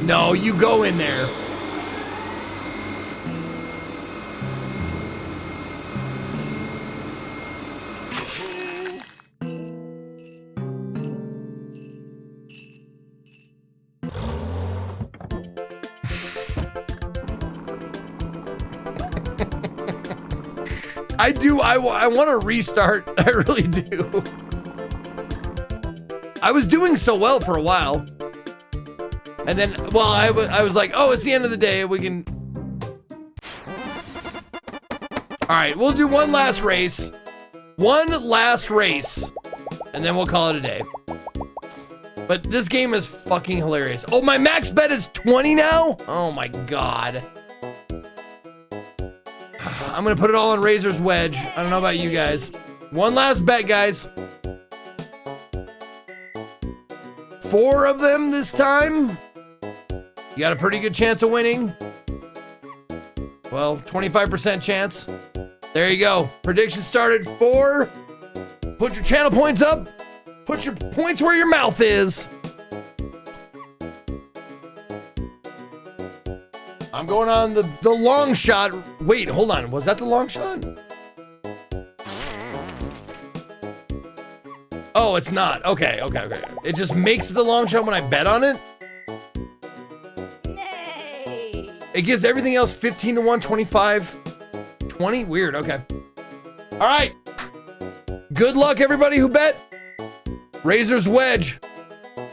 No, you go in there. I want to restart. I really do. I was doing so well for a while. And then, well, I was like, oh, it's the end of the day. We can. All right, we'll do one last race. One last race. And then we'll call it a day. But this game is fucking hilarious. Oh, my max bet is 20 now? Oh my God. I'm gonna put it all on Razor's Wedge. I don't know about you guys. One last bet, guys. 4 of them this time. You got a pretty good chance of winning. Well, 25% chance. There you go. Prediction started 4. Put your channel points up. Put your points where your mouth is. I'm going on the long shot. Wait, hold on. Was that the long shot? Oh, it's not. Okay. It just makes it the long shot when I bet on it? Nay. It gives everything else 15 to 1, 25, 20? Weird, okay. All right. Good luck, everybody who bet. Razor's Wedge.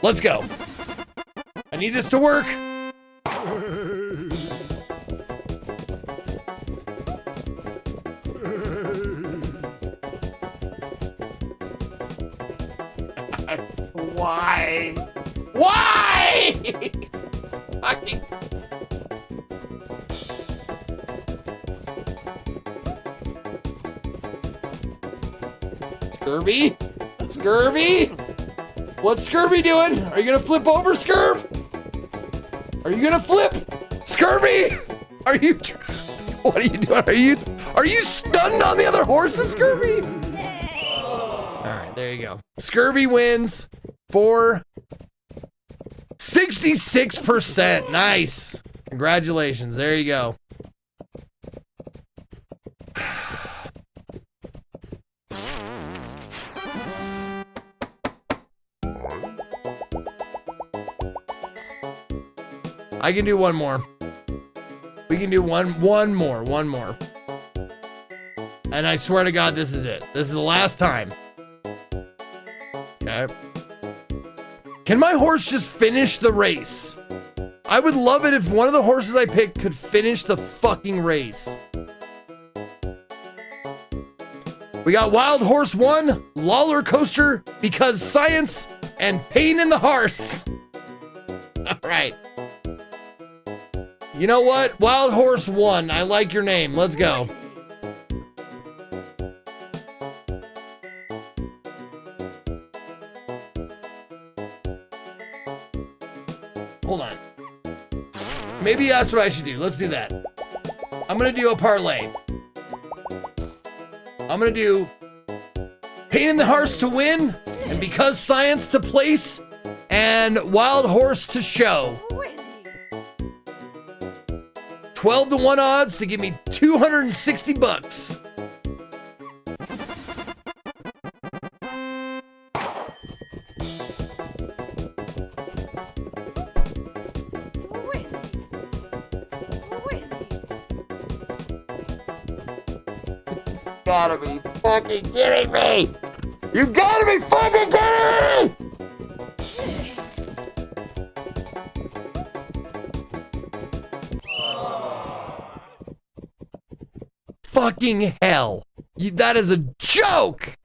Let's go. I need this to work. Why? Why? Fucking. Scurvy? Scurvy? What's Scurvy doing? Are you gonna flip over, Scurv? Are you gonna flip? Scurvy? Are you? What are you doing? Are you stunned on the other horses, Scurvy? All right, there you go. Scurvy wins for 66%. Nice. Congratulations. There you go. I can do one more. We can do one more. And I swear to God, this is it. This is the last time. Okay. Can my horse just finish the race? I would love it if one of the horses I picked could finish the fucking race. We got Wild Horse 1, Lawler Coaster, Because Science, and Pain in the Horse. All right. You know what? Wild Horse 1, I like your name. Let's go. Hold on. Maybe that's what I should do. Let's do that. I'm gonna do a parlay. I'm gonna do Pain in the Horse to win, and Because Science to place, and Wild Horse to show. 12 to 1 odds to give me $260. Gotta be fucking kidding me! You gotta be fucking kidding me! Fucking hell. That is a joke!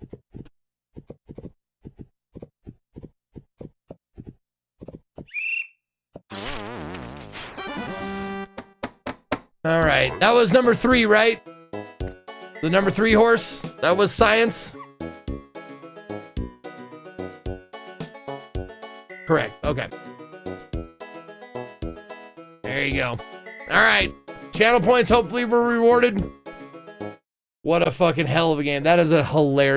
All right, that was number 3, right? The number 3 horse, that was Science. Correct, okay. There you go. All right, channel points hopefully were rewarded. What a fucking hell of a game. That is a hilarious